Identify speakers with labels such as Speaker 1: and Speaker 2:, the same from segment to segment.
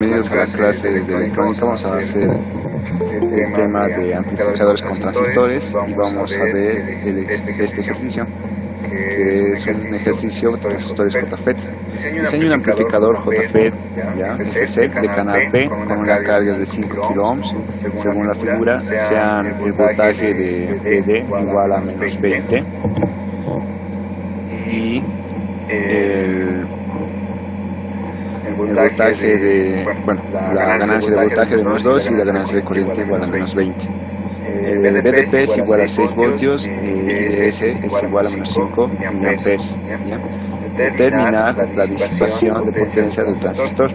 Speaker 1: Bienvenidos a la clase de electrónica. Vamos a hacer el tema de amplificadores con transistores y vamos a ver este ejercicio, que es un ejercicio de transistores JFET. Diseño un amplificador JFET FZ de canal P con una carga de 5 kΩ. Según la figura, sea el voltaje de PD igual a menos 20 y el voltaje de, la ganancia de voltaje de menos 2 y la ganancia de corriente igual a menos 20. El BDP es igual a 6 voltios y IDS es igual a menos 5 miliamperes. Determinar la disipación de potencia del transistor.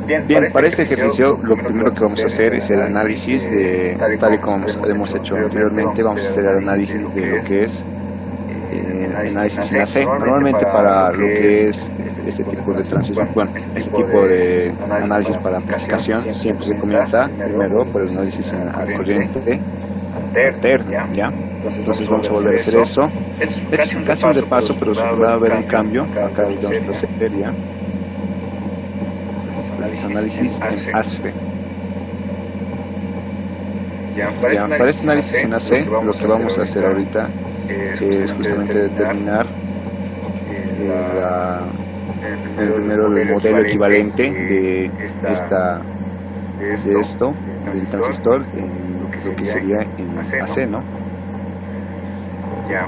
Speaker 1: Bien, para este ejercicio lo primero que vamos a hacer es el análisis de, tal y como hemos hecho anteriormente, vamos a hacer el análisis de lo que es análisis en AC. Normalmente para lo que es este tipo de transistor, este tipo de análisis para amplificación siempre se comienza primero por el análisis en corriente alterna, ¿ya? Entonces vamos a volver a hacer eso. Es casi un repaso, pero va a haber un cambio. Acá vamos a proceder, ¿ya? Análisis en AC. Para este análisis en AC, lo que vamos a hacer ahorita es justamente determinar primero el modelo equivalente de esto, del transistor, en lo que sería en AC, ¿no?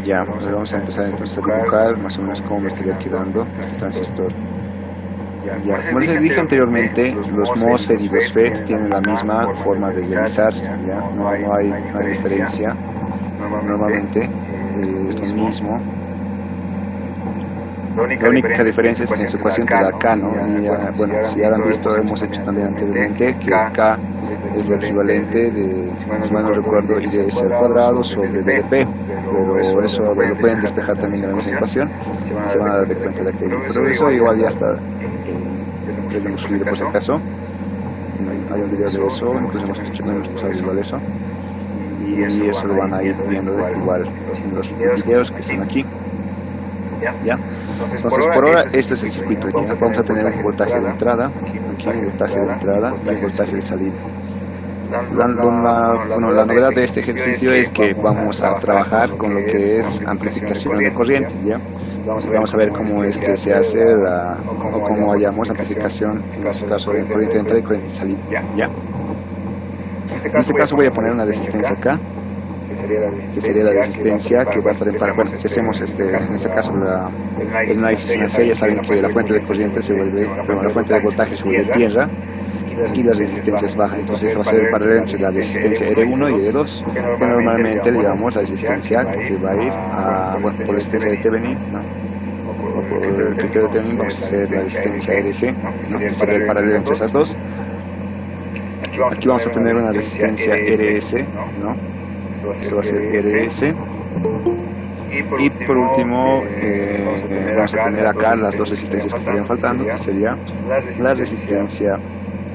Speaker 1: Ya, pues vamos a empezar entonces a dibujar más o menos cómo me estaría quedando este transistor. Ya, como les dije anteriormente, los MOSFET y los FET tienen la misma forma de realizarse, ¿ya? No hay diferencia. Normalmente es lo mismo. La única diferencia es que en su ecuación te da K, ¿no? Y bueno, si ya lo han visto, hemos hecho también anteriormente que K es el equivalente de, si mal no recuerdo, IDS al cuadrado sobre BDP, pero eso lo pueden despejar también en la misma ecuación, se van a dar de cuenta de aquello. Pero eso igual ya está, lo hemos subido por si acaso, hay un video de eso, incluso hemos usado igual eso, y eso lo van a ir viendo igual en los videos que están aquí. ¿Ya? Entonces por ahora este es el circuito. ¿Ya? Vamos a tener un voltaje de entrada, aquí un voltaje de entrada y un voltaje de salida. La novedad de este ejercicio es que vamos a trabajar con lo que es amplificación de corriente, ¿ya? Vamos a ver cómo es que se hace o cómo hallamos amplificación, en este caso de corriente de entrada y corriente de salida, ¿ya? En este caso voy a poner una resistencia acá, que sería la resistencia que va a estar en paralelo. Bueno, si hacemos en este caso el análisis en AC, ya saben que la fuente de corriente se vuelve, la fuente de voltaje se vuelve tierra, aquí la resistencia es baja, entonces va a ser el paralelo entre la resistencia R1 y R2, que normalmente le llamamos la resistencia que va a ir a, bueno, por la resistencia de Thevenin, ¿no? O por el criterio de Thevenin vamos a hacer la resistencia RG, ¿no? Que sería el paralelo entre esas dos. Aquí vamos a tener una resistencia RS, ¿no? Esto va a ser RS. Y por último vamos a tener acá las dos resistencias que estarían faltando, que sería la resistencia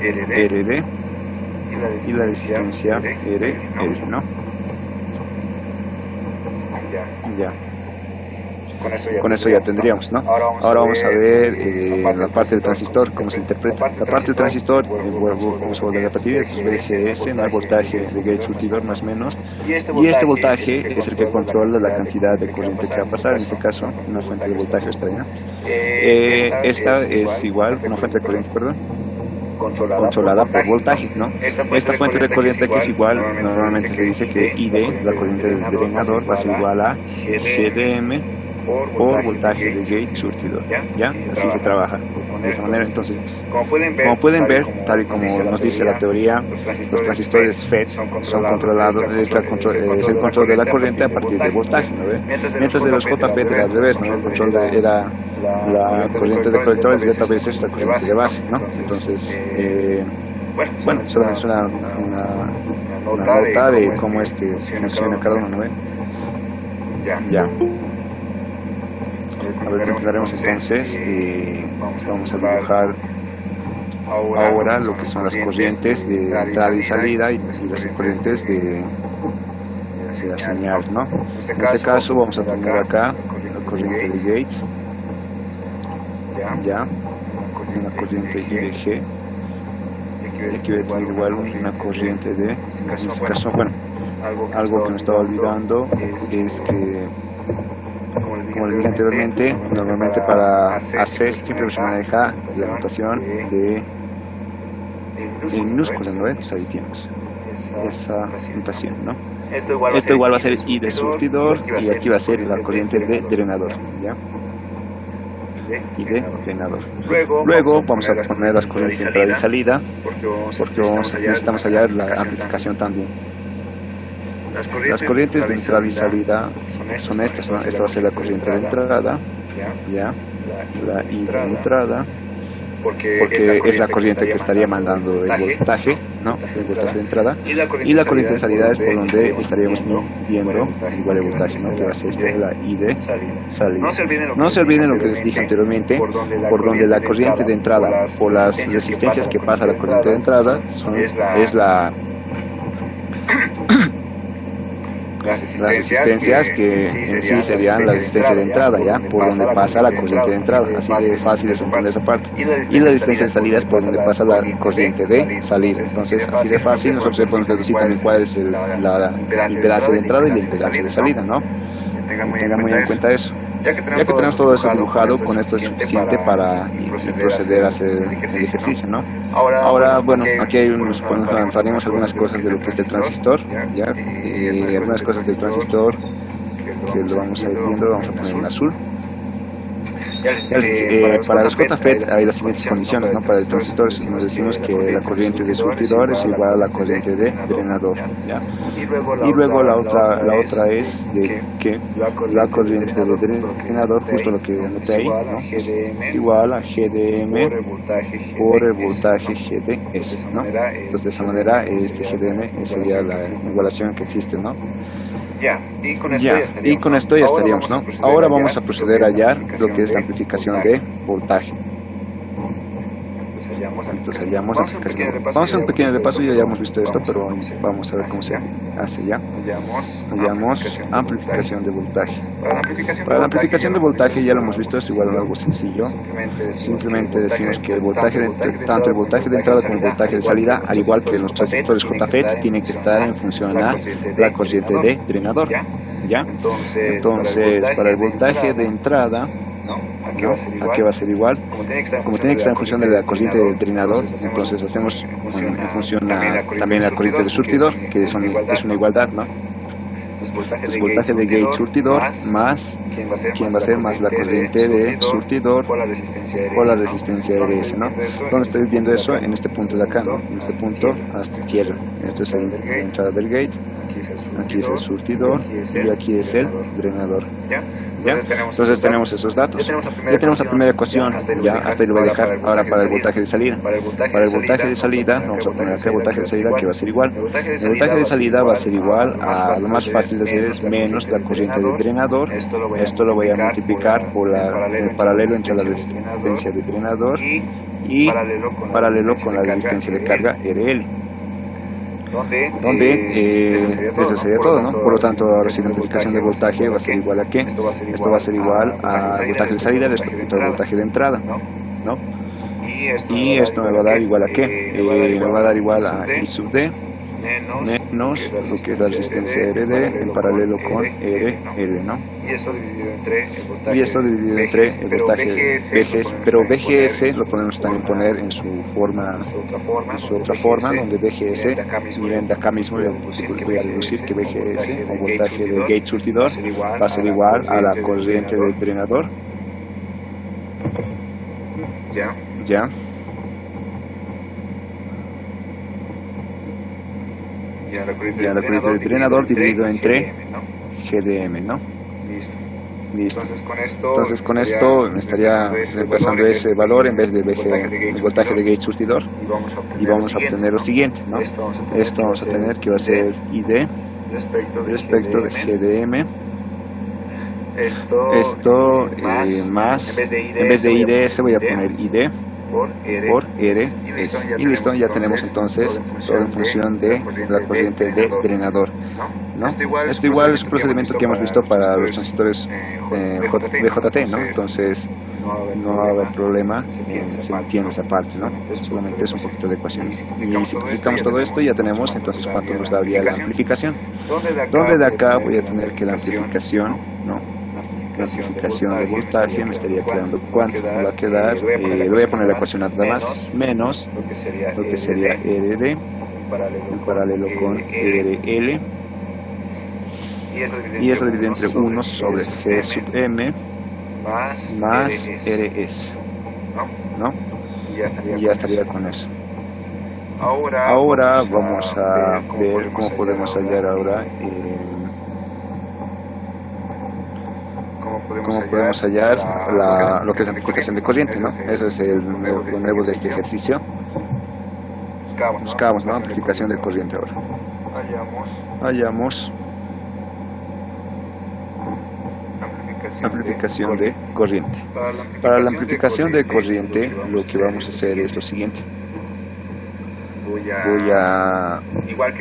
Speaker 1: RD y la resistencia RL, ¿no? Ya. Con eso ya tendríamos, ¿no? Ahora vamos a ver la parte del transistor, cómo se interpreta. La parte del transistor, vamos a volver a repetir, esto es VGS, no hay voltaje de gate surtidor más o menos. Y este voltaje es el que controla la cantidad de corriente que va a pasar, en este caso, una fuente de voltaje extraña. Esta es igual, una fuente de corriente, perdón, controlada por voltaje, ¿no? Esta fuente de corriente aquí es igual, normalmente se dice que ID, la corriente del drenador, va a ser igual a GDM por voltaje de gate surtidor, ¿ya? Así se trabaja de esa manera. Entonces, como pueden ver, tal y como nos dice la teoría, los transistores FET son controlados, es el control de la corriente a partir de voltaje, ¿no ve? Mientras de los JFET era al revés, ¿no? El control era la corriente de colectores y otra vez es la corriente de base, ¿no? Entonces, bueno, solo es una nota de cómo es que funciona cada uno, ¿no ve? Ya. A ver, continuaremos entonces y vamos a dibujar ahora lo que son las corrientes de entrada y salida y las corrientes de la señal, ¿no? En este caso vamos a tener acá la corriente de gate, ya, corriente IDG, y aquí voy a tener igual una corriente de, en este caso, bueno, algo que me estaba olvidando es que, como les dije anteriormente, normalmente para hacer siempre se maneja la notación de minúsculas, ¿no? Entonces ahí tienes esa notación, ¿no? Esto igual va a ser I de surtidor y aquí va a ser la corriente de drenador, ¿ya? Y de drenador. Luego vamos a poner las corrientes de entrada y salida, porque necesitamos hallar la amplificación también. Las corrientes de entrada y salida son estas, ¿no? Esta va a ser la corriente de entrada, ¿ya? La I de entrada, porque es la corriente que estaría mandando el voltaje, ¿no? El voltaje de entrada, y la corriente de salida es por donde estaríamos viendo igual el voltaje, ¿no? Que va a ser esta, la I de salida. No se olviden lo que les dije anteriormente, por donde la corriente de entrada, por las resistencias que pasa la corriente de entrada, es las resistencias que en sí serían la resistencia de entrada, ¿ya? Por donde pasa la corriente de entrada, así de fácil es entender esa parte. Y la resistencia de salida es por donde pasa la corriente de salida. Entonces, así de fácil nosotros podemos deducir también cuál es la impedancia de entrada y la impedancia de salida, ¿no? Tengan muy en cuenta eso. Ya que tenemos todo eso dibujado, con esto es suficiente para proceder a hacer el ejercicio, ¿no? Ahora, bueno, aquí hay avanzaremos algunas cosas de lo que es el transistor, ¿ya? Algunas cosas del transistor que lo vamos a ir viendo, lo vamos a poner en azul. Para los JFET hay las siguientes condiciones, ¿no? Para el transistor nos decimos que la corriente de surtidor es igual a la corriente de drenador, ¿ya? Y luego la otra es de que la corriente de drenador, justo lo que anoté ahí, ¿no? Es igual a GDM por el voltaje GDS, ¿no? Entonces de esa manera este GDM sería la igualación que existe, ¿no? Y con esto ya estaríamos, ¿no? Ahora vamos a proceder a hallar lo que es la amplificación de voltaje. Entonces hallamos amplificación. Vamos a hacer un pequeño repaso, ya hemos visto esto, pero vamos a ver cómo se hace ya. Hallamos amplificación de voltaje. Para la amplificación de voltaje ya lo hemos visto, es igual a algo sencillo. Simplemente decimos que el voltaje tanto el voltaje de entrada como el voltaje de salida, al igual que los transistores JFET, tienen que estar en función a la corriente de drenador, ¿ya? Entonces, para el voltaje de entrada, ¿no? Aquí va a ser igual. Como tiene que estar en función de la corriente de drenador, entonces hacemos en función también la corriente de surtidor, que es una igualdad, ¿no? Entonces, voltaje de gate surtidor más, ¿quién va a ser? Más la corriente de surtidor por la resistencia RS, ¿no? ¿Dónde estoy viendo eso? En este punto de acá, ¿no? En este punto hasta tierra. Esto es la entrada del gate. Aquí es el surtidor y aquí es el drenador. ¿Ya? Entonces tenemos esos datos. Ya tenemos la primera ecuación, ya hasta ahí lo voy a dejar. Ahora para el voltaje de salida. Para el voltaje de salida, vamos a poner acá el voltaje de salida que va a ser igual. El voltaje de salida va a ser igual a, lo más fácil de hacer es menos la corriente de drenador. Esto lo voy a multiplicar por el paralelo entre la resistencia de drenador y paralelo con la resistencia de carga RL. Eso sería todo, ¿no? Por lo tanto, ahora sí la amplificación de voltaje va a ser igual a ¿qué? Esto va a ser igual al voltaje de salida respecto al voltaje de entrada, ¿no? Y esto me va a dar igual a ¿qué? Me va a dar igual a I sub D menos lo que es la resistencia RD en paralelo con RL, ¿no? Y esto dividido entre el voltaje BGS, pero BGS lo podemos también poner en su otra forma, donde BGS, miren de acá mismo voy a deducir que BGS, o voltaje de gate surtidor, va a ser igual a la corriente del drenador. ¿Ya? Ya la corriente del drenador dividido entre GDM, ¿no? Listo. Entonces con esto me estaría reemplazando ese valor en vez de el voltaje de gate surtidor y vamos a obtener lo siguiente, ¿no? Esto vamos a tener que va a ser ID respecto de GDM. Esto más, en vez de IDS voy a poner ID por RS. Y listo, ya tenemos entonces todo en función de la corriente de drenador, ¿no? Esto igual es un procedimiento que hemos visto para los transistores BJT, ¿no? Entonces no va a haber problema, se entiende esa parte, ¿no? Solamente es un poquito de ecuación. Y si simplificamos todo esto, ya tenemos entonces cuánto nos daría la amplificación. Donde de acá voy a tener que la amplificación, ¿no? La amplificación de voltaje me estaría quedando cuánto me va a quedar, le voy a poner la ecuación nada más, menos lo que sería RD en paralelo con RL, y eso dividido entre 1 sobre G sub M más RS, ¿no? Y ya estaría con eso. Ahora vamos a ver cómo podemos hallar ahora cómo podemos hallar lo que es amplificación de corriente, ¿no? Eso es lo nuevo de este ejercicio. Buscamos, ¿no? Amplificación de corriente ahora. Hallamos amplificación de corriente. Para la amplificación de corriente, lo que vamos a hacer es lo siguiente.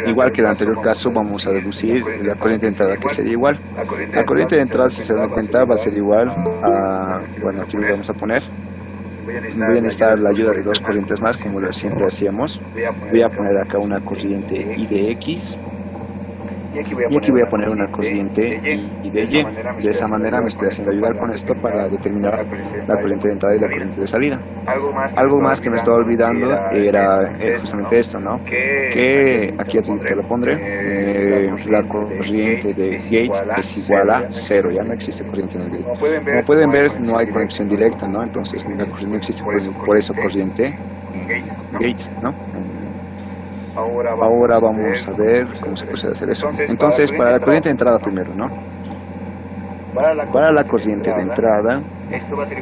Speaker 1: Igual que en el anterior caso, vamos a deducir la corriente de entrada, que sería igual. La corriente de entrada, si se dan cuenta, va a ser igual a, bueno, aquí lo vamos a poner. Voy a necesitar la ayuda de dos corrientes más, como siempre hacíamos. Voy a poner acá una corriente I de X. Y aquí voy a poner una corriente I de Y. De esa manera me estoy haciendo ayudar con esto para determinar la corriente de entrada y la corriente de salida. Algo más que me estaba olvidando era justamente esto, ¿no? Que aquí te lo pondré. La corriente de gate es igual a 0, ya no existe corriente en el gate. Como pueden ver, no hay conexión directa, ¿no? Entonces la corriente no existe, por eso corriente gate, ¿no? Ahora vamos a ver cómo se puede hacer eso. Entonces, para la corriente de entrada primero, ¿no? Para la corriente de entrada, esto va a ser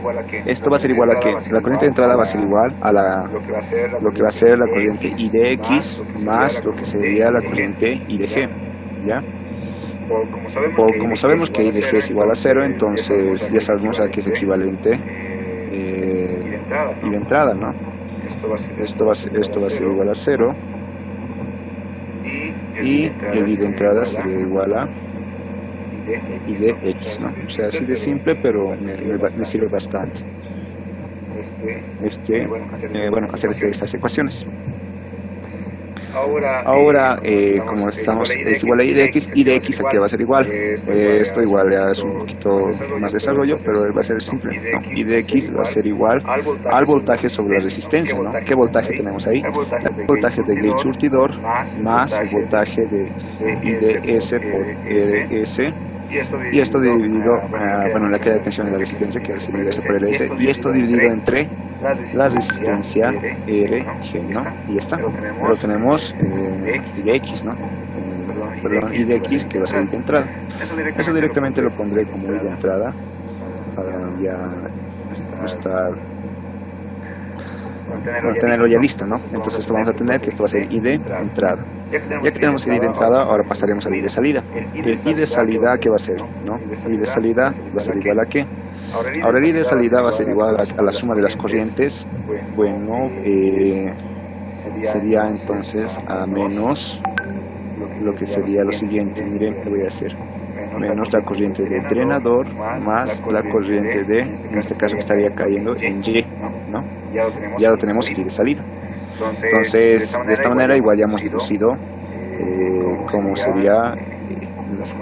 Speaker 1: igual a que la corriente de entrada va a ser igual a lo que va a ser la corriente I de X más lo que sería la corriente I de G, ¿ya? Como sabemos que I de G es igual a 0, entonces ya sabemos a que es equivalente I de entrada, ¿no? Esto va a ser igual a 0. Y el I de entrada sería igual a I de X, ¿no? O sea, así de simple, pero me sirve bastante bueno, hacer estas ecuaciones. Ahora, como estamos, es igual a I de X a qué va a ser igual. Esto igual ya es un poquito más desarrollo, pero va a ser simple, ¿no? I de X va a ser igual al voltaje sobre la resistencia, ¿no? ¿Qué voltaje tenemos ahí? El voltaje de gate surtidor más el voltaje de I de S por RS. Y esto dividido, bueno, la caída de tensión y la resistencia, que es S por LS, y esto dividido entre la resistencia RG, ¿no? Y ya está. Lo tenemos I de X, ¿no? Perdón, I de X, que va a ser I de entrada. Eso directamente lo pondré como I de entrada, para ya tenerlo ya listo, ¿no? Entonces esto vamos a tener que esto va a ser I de entrada. Ya que tenemos el I de entrada, ahora pasaremos al I de salida. El I de salida, ¿qué va a ser? ¿No? El I de salida va a ser igual a ¿qué? Ahora el I de salida va a ser igual a la suma de las corrientes. Bueno, sería entonces a menos lo que sería lo siguiente. Miren qué voy a hacer. Menos la corriente de drenador más la corriente de, en este caso que estaría cayendo en Y, ¿no? Ya lo tenemos el I de salida. Entonces, de esta manera igual ya hemos deducido cómo sería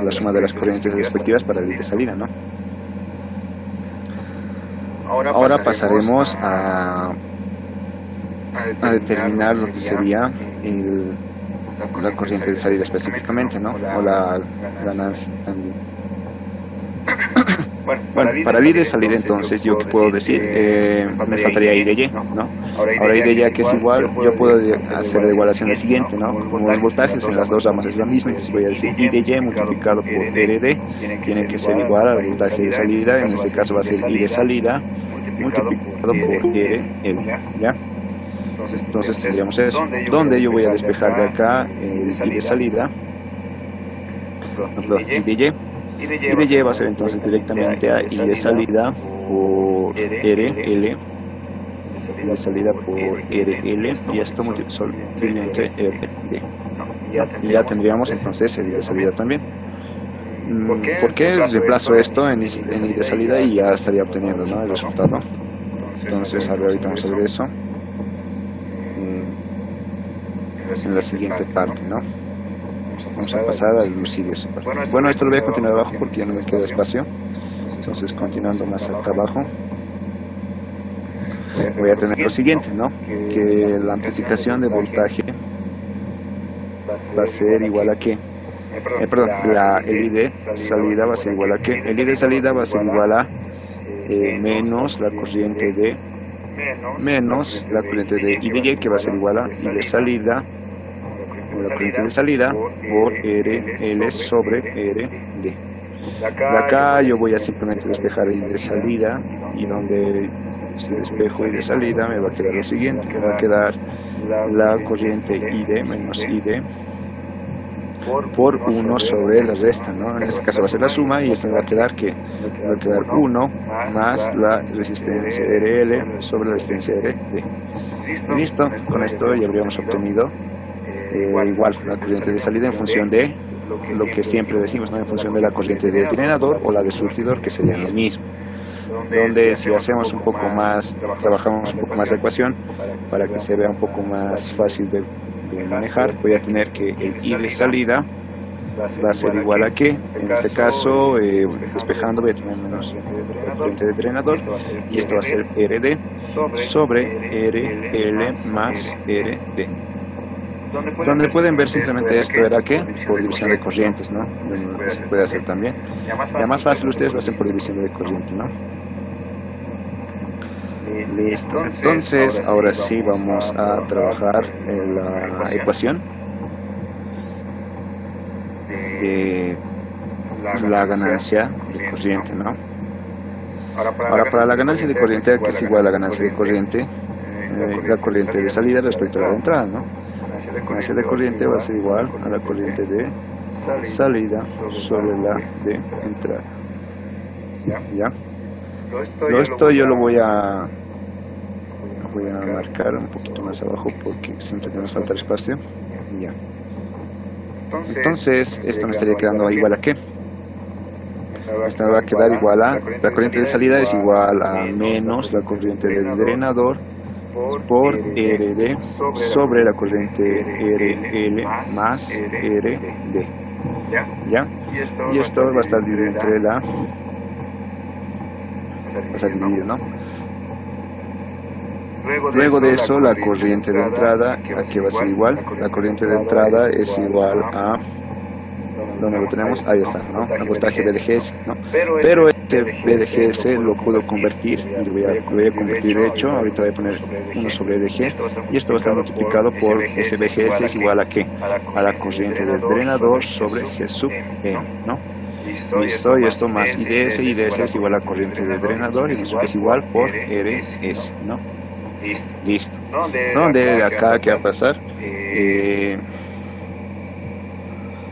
Speaker 1: la suma de las corrientes respectivas para el I de salida, ¿no? Ahora pasaremos a determinar lo que sería la corriente de salida específicamente, ¿no? O la ganancia también. Bueno, para el I de salida entonces, ¿yo qué puedo decir? Me faltaría I de Y, ¿no? Ahora I de Y, que es igual, yo puedo hacer la igualación la siguiente, ¿no? Como los voltajes en las dos ramas es la misma, entonces voy a decir I de Y multiplicado por RD tiene que ser igual al voltaje de salida, en este caso va a ser I de salida multiplicado por RL, ¿ya? Entonces tendríamos eso, donde yo voy a despejar de acá el I de salida, I de Y. I de Y va a ser entonces directamente a I de salida por RL, I de salida por RL, y esto multiplicado entre RD. Y ya tendríamos entonces el I de salida también. ¿Por qué reemplazo esto en I de salida y ya estaría obteniendo, ¿no?, el resultado? Entonces, a ver, ahorita vamos a ver eso en la siguiente parte, ¿no? Vamos a pasar a deducir esa parte. Bueno, esto lo voy a continuar abajo porque ya no me queda espacio. Entonces, continuando más acá abajo, voy a tener lo siguiente, ¿no? Que la amplificación de voltaje va a ser igual a ¿qué? El I de salida va a ser igual a ¿qué? El I de salida va a ser igual a menos la corriente de I de Y, que va a ser igual a I de salida, la corriente de salida por RL sobre RD. De acá yo voy a simplemente despejar I de salida, y donde si despejo I de salida me va a quedar lo siguiente, me va a quedar la corriente ID menos ID por 1 sobre la resta, ¿no? En este caso va a ser la suma, y esto me va a quedar que me va a quedar 1 más la resistencia RL sobre la resistencia RD. Listo, con esto ya habríamos obtenido igual la corriente de salida en función de lo que siempre decimos, ¿no?, en función de la corriente de drenador o la de surtidor, que sería lo mismo. Donde si hacemos un poco más, trabajamos un poco más la ecuación para que se vea un poco más fácil de manejar, voy a tener que el I de salida va a ser igual a ¿qué? En este caso, despejando, voy a tener menos la corriente de drenador, y esto va a ser RD sobre RL más RD. Donde pueden ver simplemente esto era ¿qué? Por división de corrientes, ¿no? Se puede hacer también. Ya más fácil ustedes lo hacen por división de corriente, ¿no? Listo. Entonces, ahora sí vamos a trabajar en la ecuación de la ganancia de corriente, ¿no? Ahora, para la ganancia de corriente, que es igual a la ganancia de corriente, la corriente de salida respecto a la de entrada, ¿no? La ganancia de corriente va a ser igual a la corriente de salida sobre la de entrada. ¿Ya? Esto yo lo voy a marcar un poquito más abajo porque siempre nos falta el espacio. Ya. Entonces, esto me estaría quedando igual a ¿qué? Esta va a quedar igual a, la corriente de salida es igual a menos la corriente del drenador por RD sobre la corriente RL más RD. ¿Ya? Y esto va a estar dividido entre va a estar dividido, ¿no? Luego de eso, la corriente de entrada, aquí va a ser igual. La corriente de entrada es igual a, ¿dónde lo tenemos? Ahí está, ¿no? El voltaje BDGS, ¿no? Pero este BDGS lo puedo convertir, y lo voy a convertir, de hecho, ahorita voy a poner 1 sobre DG, y esto va a estar multiplicado por ese BGS es igual a ¿qué? A la corriente del drenador sobre G sub E, ¿no? Listo, y esto más IDS es igual a la corriente del drenador, y eso es igual por RS, ¿no? Listo. ¿Dónde de acá qué va a pasar?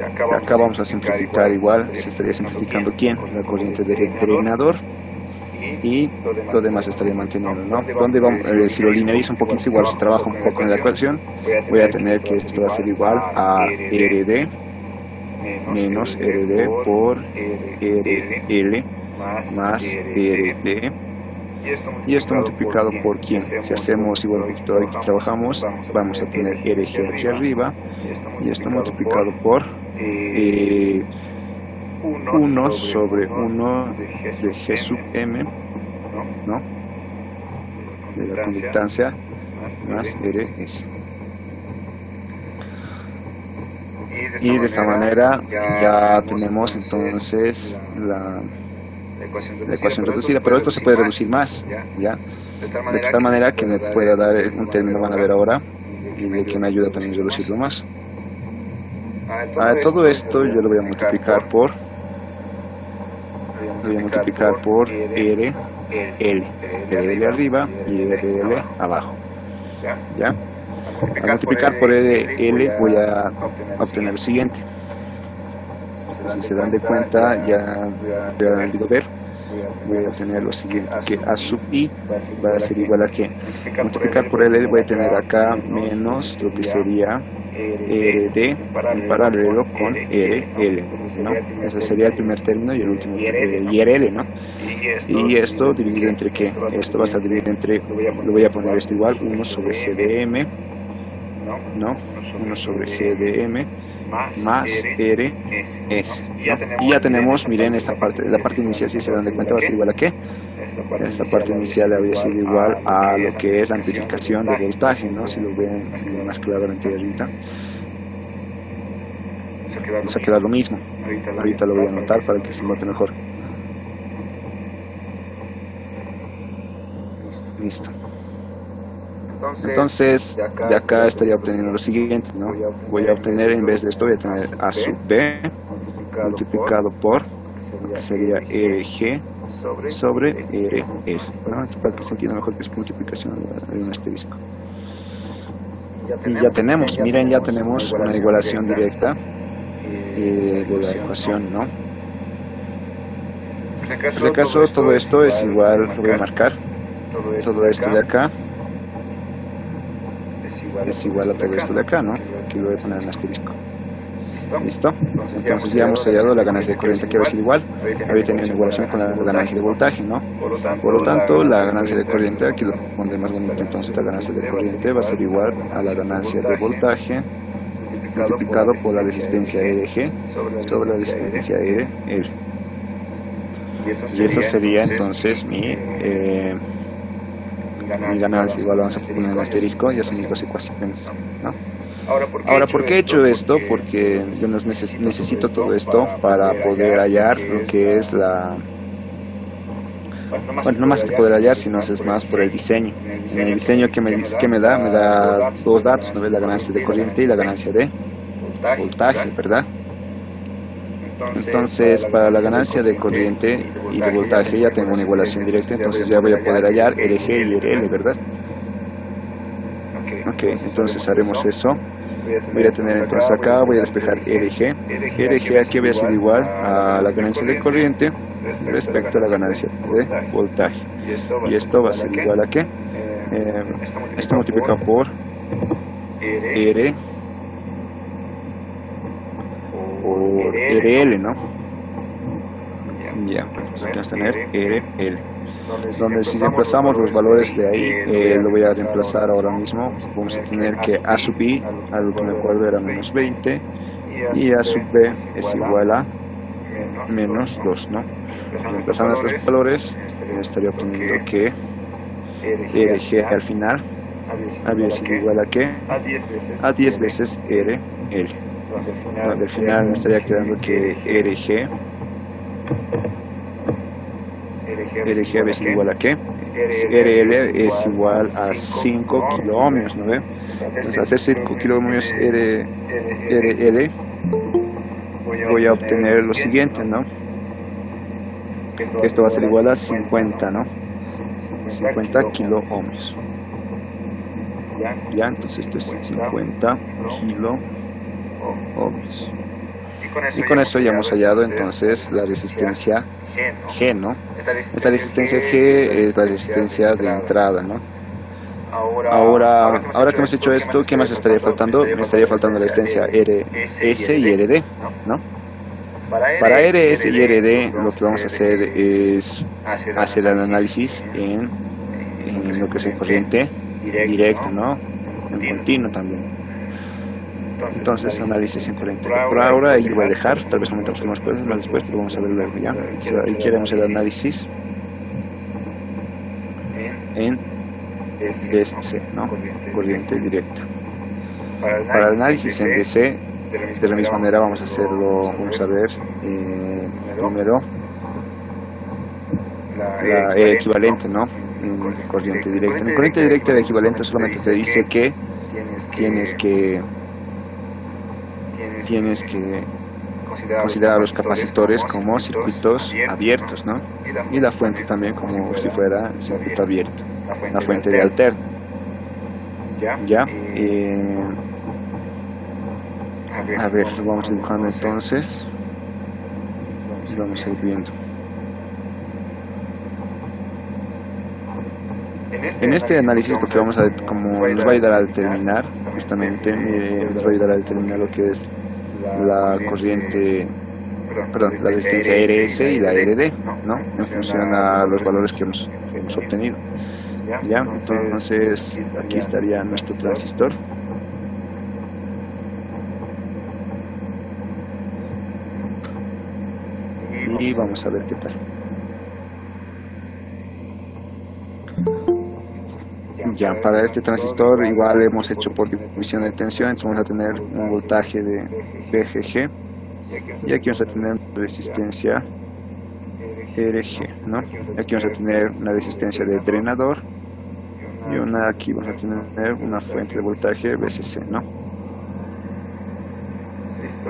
Speaker 1: Acá vamos a simplificar igual, se estaría simplificando ¿quién? La corriente del drenador, y lo demás estaría manteniendo, ¿no? Donde vamos, si lo linearizo un poquito, igual se trabaja un poco en la ecuación, voy a tener que esto va a ser igual a RD menos RD por RL más RD, y esto multiplicado por ¿quién? Si hacemos igual un poquito ahí que trabajamos, vamos a tener RG aquí arriba, y esto multiplicado por 1 sobre 1 de G sub M, ¿no? De la conductancia más RS. Y de esta manera ya tenemos entonces la ecuación reducida, pero esto se puede reducir más, ¿ya? De tal manera que me pueda dar un término, van a ver ahora, y de que me ayuda también a reducirlo más. Todo esto yo lo voy a multiplicar por RL arriba y RL abajo, ¿ya? Al multiplicar por RL voy a obtener lo siguiente. Si se dan de cuenta, ya han debido ver, voy a tener lo siguiente, que A sub I va a ser igual a que multiplicar por L, voy a tener acá menos lo que sería RD en paralelo con RL, ¿no? Ese sería el primer término y el último, y RL, ¿no? Y esto dividido entre ¿qué? Esto va a estar dividido entre, le voy a poner esto igual, 1 sobre G de M, ¿no? 1 sobre G de M más R S, ¿no? Y ya tenemos, miren, esta parte, la parte inicial, si se dan de cuenta, va a ser igual a ¿qué? Esta parte inicial habría sido igual a lo que es amplificación de voltaje, ¿no? Si lo ven más claramente ahorita, vamos a quedar lo mismo. Ahorita lo voy a anotar para que se note mejor. Listo. Entonces, de acá estaría obteniendo lo siguiente, ¿no? Voy a obtener, en vez de esto, voy a tener A sub B multiplicado por, que sería RG sobre RL, ¿no? Para que se entienda mejor que es multiplicación de un asterisco. Y ya tenemos, miren, ya tenemos una igualación directa de la ecuación, ¿no? Por si acaso todo esto es igual, lo voy a marcar, todo esto de acá es igual a todo esto de acá, ¿no? Aquí lo voy a poner en asterisco. ¿Listo? Entonces ya hemos hallado la ganancia de corriente, que va a ser igual. Ahorita tenía una igualación con la ganancia de voltaje, ¿no? Por lo tanto, la ganancia de corriente, aquí lo pondré más bonito, entonces la ganancia de corriente va a ser igual a la ganancia de voltaje multiplicado por la resistencia RG sobre la resistencia R. Y eso sería entonces mi ganancia. Igual vamos a poner en asterisco, ya son mis dos ecuaciones, ¿no? Ahora, ¿por qué he hecho esto? Porque yo necesito todo esto para poder hallar lo que es la... Bueno, no más que poder hallar, sino es más por el diseño. En el diseño que me da dos datos, ¿no? La ganancia de corriente y la ganancia de voltaje, ¿verdad? Entonces, para la ganancia de corriente y de voltaje ya tengo una igualación directa, entonces ya voy a poder hallar RG y RL, ¿verdad? Ok, entonces haremos eso. Voy a tener entonces acá, voy a despejar RG. RG aquí va a ser igual a la ganancia de corriente respecto a la ganancia de voltaje. Y esto va a ser igual a ¿qué? Esto multiplicado por R por RL, ¿no? Ya, entonces vamos a tener RL. Donde si reemplazamos los valores de ahí, lo voy a reemplazar ahora mismo. Vamos a tener que A sub I, a lo que me acuerdo era menos 20, y A sub B es igual a menos 2, ¿no? Reemplazando estos valores, estaría obteniendo que RG al final habría sido igual a ¿qué? A 10 veces RL. Al final me estaría quedando que RG es igual a ¿qué? RL es igual a 5 kiloohmios, ¿no ve? Entonces, hacer 5 kiloohmios RL, voy a obtener lo siguiente, ¿no? Que esto va a ser igual a 50, ¿no? 50 kiloohmios. Ya, entonces esto es 50 kiloohmios. Y con eso ya hemos hallado entonces la resistencia G, ¿no? Esta resistencia G es la resistencia de entrada, ¿no? Ahora que hemos hecho esto, ¿qué más estaría faltando? Me estaría faltando la resistencia RS y RD, ¿no? Para RS y RD lo que vamos a hacer es hacer el análisis en lo que es en corriente directa, ¿no? En continuo también. Entonces, análisis en corriente. Por ahora ahí lo voy a dejar, tal vez aumentamos algunas cosas, más después lo vamos a ver luego ya. Ahí queremos el análisis en DC, ¿no? Corriente directa. Para el análisis en DC, de la misma manera vamos a hacerlo, vamos a ver primero la equivalente, ¿no? En corriente directa. En corriente directa el equivalente solamente te dice que tienes que considerar a los capacitores como circuitos abiertos, ¿no? Y la fuente también como si fuera circuito abierto, la fuente de alterno. ¿Ya? A ver, lo vamos dibujando entonces y vamos a ir viendo. En este análisis lo que vamos a, como nos va a ayudar a determinar, justamente, nos va a ayudar a determinar lo que es la corriente, perdón, la resistencia RS y la RD, ¿no? En función a los valores que hemos obtenido. Ya, entonces aquí estaría nuestro transistor. Y vamos a ver qué tal. Ya, para este transistor igual hemos hecho por división de tensión, entonces vamos a tener un voltaje de VGG y aquí vamos a tener resistencia RG, ¿no? Aquí vamos a tener una resistencia de drenador y aquí vamos a tener una fuente de voltaje VCC, ¿no?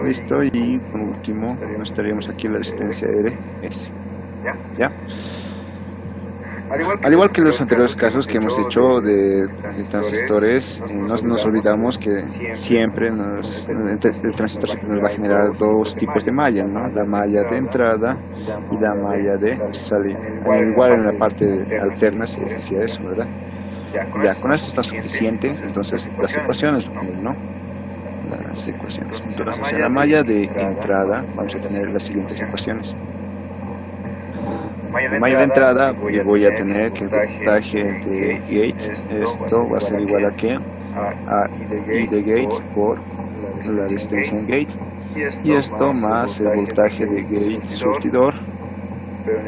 Speaker 1: Listo, y por último nos estaríamos aquí la resistencia RS. ¿Ya? Al igual que los anteriores casos que hemos hecho de transistores, no nos olvidamos que siempre el transistor siempre nos va a generar dos tipos de malla, ¿no? La malla de entrada y la malla de salida. Igual en la parte alterna se decía eso, ¿verdad? Ya, con esto está suficiente, entonces las ecuaciones, ¿no? Las ecuaciones. Entonces en la malla de entrada vamos a tener las siguientes ecuaciones. En malla de entrada voy a tener que el voltaje de gate, esto va a ser igual a ¿qué? A I de gate por la resistencia en gate, y esto más el voltaje de gate surtidor,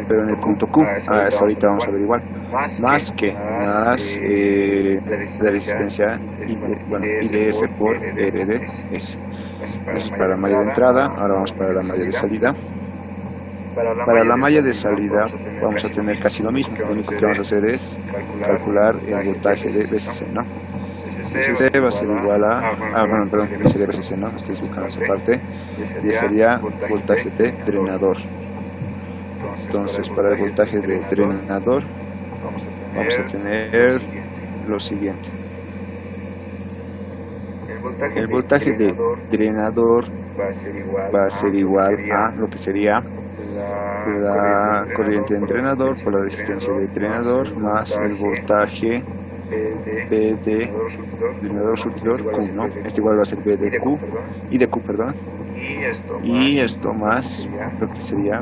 Speaker 1: pero en el punto Q, eso ahorita vamos a averiguar, más la resistencia IDS por RDS. Eso es para la malla de entrada. Ahora vamos para la malla de salida. Para la malla de salida vamos a tener casi lo mismo. Lo único que vamos a hacer es calcular el voltaje de VCC, ¿no? VCC va a ser igual a... perdón, sería VCC, ¿no? Estoy equivocando esa parte. Y sería voltaje de drenador. Entonces, para el voltaje de drenador vamos a tener lo siguiente. El voltaje de drenador va a ser igual a lo que sería la corriente de drenador por la resistencia de drenador más el voltaje B de drenador surtidor Q, ¿no? Este igual va a ser B de Q, I de Q, perdón, y esto más lo que sería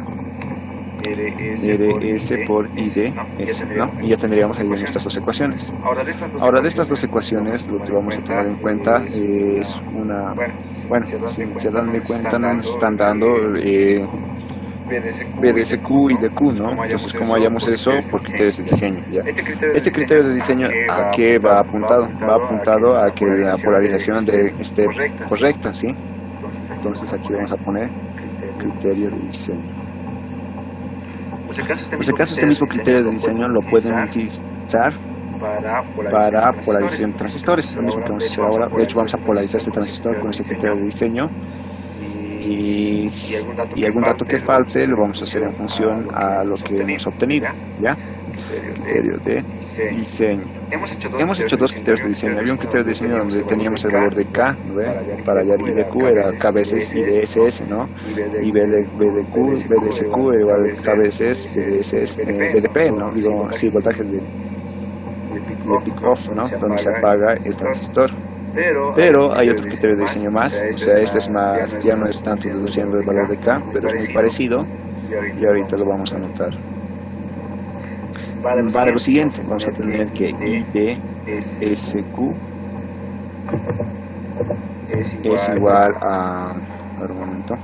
Speaker 1: RS por I de S, ¿no? Y ya tendríamos ahí nuestras dos ecuaciones. Ahora de estas dos ecuaciones lo que vamos a tener en cuenta es una, bueno, si se dan de cuenta no nos están dando B de S Q y de Q, ¿no? Entonces, ¿cómo hallamos eso? Por criterios de diseño, ¿ya? Este criterio de diseño, ¿a qué va apuntado? Va apuntado a que la polarización esté correcta, ¿sí? Entonces, aquí vamos a poner criterio de diseño. Por si acaso, este mismo criterio de diseño lo pueden utilizar para polarización de transistores, lo mismo que vamos a hacer ahora. De hecho, vamos a polarizar este transistor con este criterio de diseño. Y algún dato que falte lo vamos a hacer en función a lo que hemos obtenido, ¿ya? Criterio de diseño. Hemos hecho dos criterios de diseño. Había un criterio de diseño donde teníamos el valor de K, ¿no? Para hallar I de Q era K veces I de SS, ¿no? Y B de Q, B de SQ era igual K veces B de SS, B de P, ¿no? Digo, sí, voltaje de peak off, ¿no? Donde se apaga el transistor. Pero hay otro criterio de diseño más, o sea, este es más, ya no es tanto deduciendo el valor de K, pero es muy parecido, y ahorita lo vamos a anotar. Va de lo siguiente, vamos a tener que I de SQ es igual a... A ver un momento.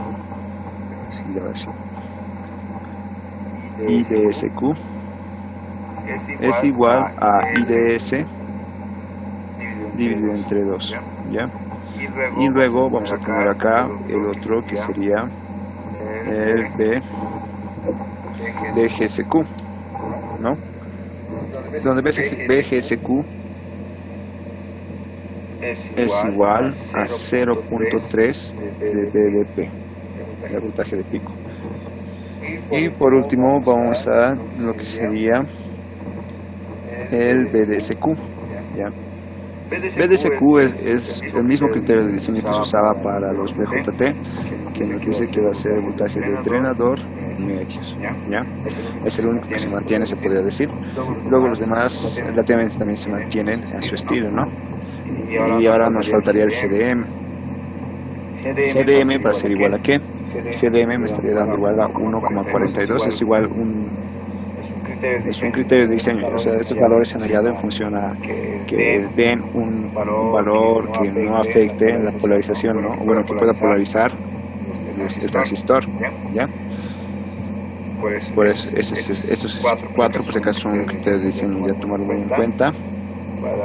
Speaker 1: I de SQ es igual a I de S dividido entre 2, ¿ya? Y luego vamos a tener acá el otro que sería el B de GSQ, ¿no? Donde BGSQ es igual a 0.3 de BDP, el voltaje de pico. Y por último vamos a lo que sería el BDSQ, ¿ya? BDSQ es el mismo criterio de diseño que se usaba para los BJT, que nos dice que va a ser el voltaje de drenador medios, ¿ya? Es el único que se mantiene, se podría decir. Luego los demás relativamente también se mantienen en su estilo, ¿no? Y ahora nos faltaría el GDM. GDM va a ser igual a ¿qué? GDM me estaría dando igual a 1,42, es igual es un criterio de diseño, o sea, estos valores se han hallado en función a que den un valor que no afecte la polarización, ¿no? O bueno, que pueda polarizar el transistor, ¿ya? Por eso, estos cuatro, por si acaso, son un criterio de diseño, ya tomarlo muy en cuenta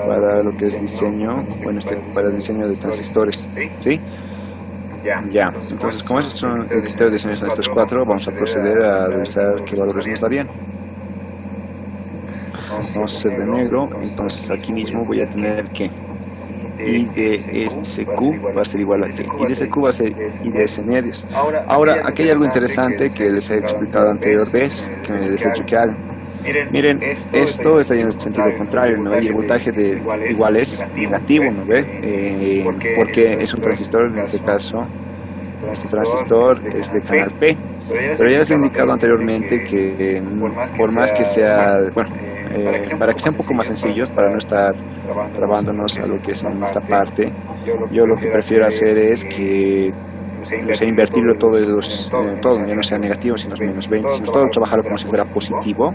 Speaker 1: para lo que es diseño, bueno, para el diseño de transistores, ¿sí? Ya, entonces como estos son el criterio de diseño de estos cuatro, vamos a proceder a revisar qué valores nos darían. Vamos a hacer de negro, entonces aquí mismo voy a tener que IDSQ va a ser igual a que IDSQ va a ser IDS medios. Ahora, aquí hay algo interesante que les he explicado anterior vez, que me les he dicho que hagan. Miren, esto está en el sentido contrario, ¿no? Y el voltaje de igual es negativo, ¿no ve? Porque es un transistor, en este caso, este transistor es de canal P. Pero ya les he indicado anteriormente que por más que sea, bueno, para que sea un poco más sencillos, para no estar trabándonos a lo que es en esta parte, yo lo que prefiero hacer es que, o sea, invertirlo todo, ya no sea negativo, sino menos 20, sino todo trabajarlo como si fuera positivo.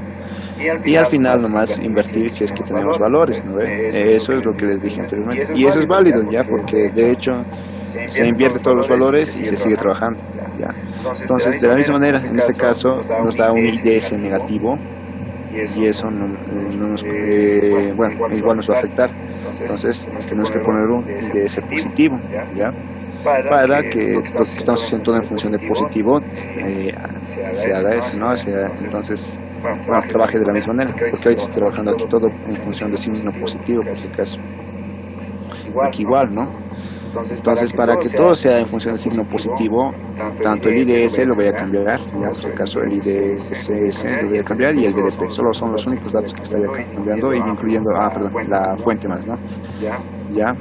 Speaker 1: Y al final nomás invertir si es que tenemos valores, ¿no ve? Eso es lo que les dije anteriormente. Y eso es válido, ¿ya? Porque de hecho se invierte todos los valores y se sigue trabajando, ¿ya? Entonces, de la misma manera, en este caso nos da un IDS negativo y eso no nos, bueno, igual nos va a afectar. Entonces, tenemos que poner un IDS positivo, ¿ya? Para que lo que estamos haciendo todo en función de positivo se haga eso, ¿no? Entonces, bueno, trabaje de la misma manera, porque hoy estoy trabajando aquí todo en función de signo positivo, por si acaso. Aquí igual, ¿no? Entonces, para que todo sea en función de signo positivo, tanto el IDS lo voy a cambiar, ya por si acaso el IDSS lo voy a cambiar y el BDP, solo son los únicos datos que estaría cambiando, y incluyendo, perdón, la fuente más, ¿no? Ya,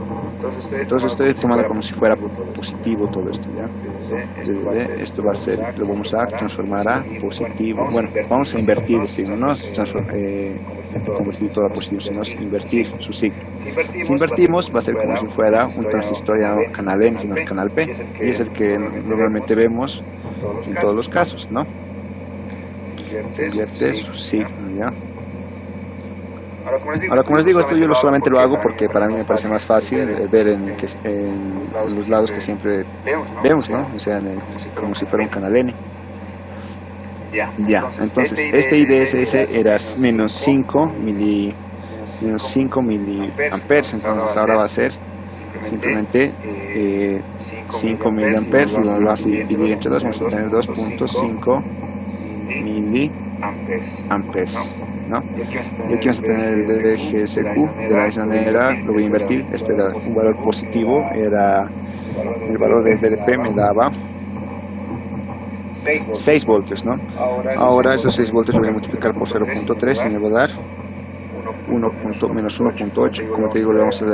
Speaker 1: entonces estoy tomando como si fuera positivo todo esto, ¿ya? Esto va a ser, lo vamos a transformar a positivo. Bueno, vamos a invertir el signo, no es convertir todo a positivo, sino es invertir su signo. Si invertimos, va a ser como si fuera un transistor ya no canal N, sino canal P, y es el que normalmente vemos en todos los casos, ¿no? Invierte su signo, ¿ya? Ahora, como les digo, esto yo solamente lo hago porque para mí me parece más fácil ver en los lados que siempre vemos, ¿no? O sea, como si fuera un canal N. Ya, entonces este IDSS era menos 5 miliamperes, entonces ahora va a ser simplemente 5 miliamperes, y lo vamos a dividir entre 2, vamos a tener 2.5 miliamperes, ¿no? Y aquí vamos a tener el DGSQ, de la misma manera lo voy a invertir. Este era un valor positivo, era el valor de BDP, me daba 6 voltios, ¿no? Ahora esos 6 voltios lo voy a multiplicar por 0.3 y me va a dar menos 1.8. Como te digo, le vamos a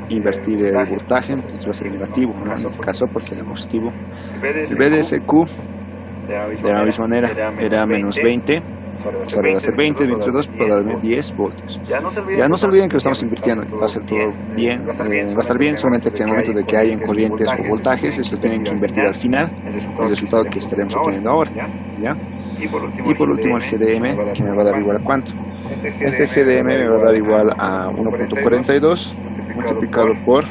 Speaker 1: invertir el voltaje, entonces va a ser negativo, ¿no? En este caso, porque era positivo. El BDSQ de la misma manera era menos 20, ahora va a ser 20 entre 2 para darme 10 voltios. Ya no se olviden que lo estamos invirtiendo, va a ser todo bien, va a estar bien, solamente que en el momento de que hayan corrientes o voltajes, eso lo tienen que invertir al final, el resultado que estaremos obteniendo ahora, ¿ya? Y por último el GDM, que me va a dar igual a cuánto. Este GDM me va a dar igual a 1.42 multiplicado por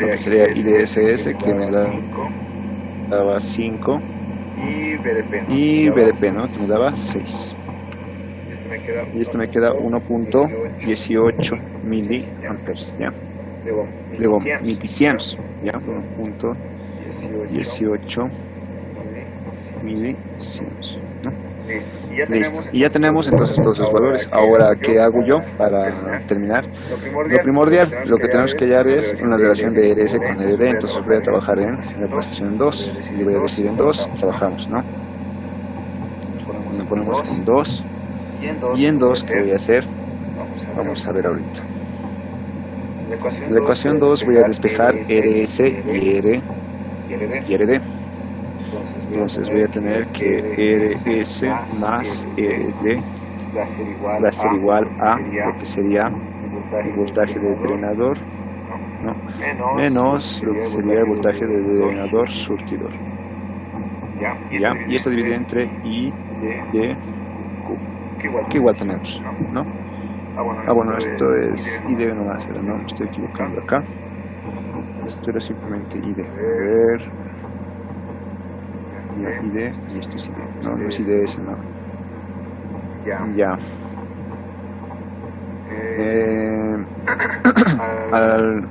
Speaker 1: lo que sería IDSS, que me daba 5, y BDP, ¿no? Que me daba 6. Y esto me queda 1.18 miliamperes, ¿ya? Luego, milicianos, ¿ya? 1.18 milicianos, ¿no? Listo. Y ya tenemos entonces todos esos valores. Ahora, ¿qué hago yo para terminar? Lo primordial, lo que tenemos que hallar es una relación de RS con RD. Entonces voy a trabajar en la ecuación 2. Y voy a decir en 2, trabajamos, ¿no? Nos ponemos en 2. Y en 2, ¿qué voy a hacer? Vamos a ver ahorita. En la ecuación 2 voy a despejar RS y RD. Entonces voy a tener que RS más RD va a ser igual a lo que sería el voltaje del drenador, ¿no? Menos lo que sería el voltaje del drenador surtidor. ¿Ya? Y esto divide entre I, D, Q, que igual tenemos, ¿no? Bueno, esto es ID nomás, pero no me estoy equivocando acá. Esto era simplemente ID. A ver. ID, y esto es ID. No, no es IDS, no. Ya. Al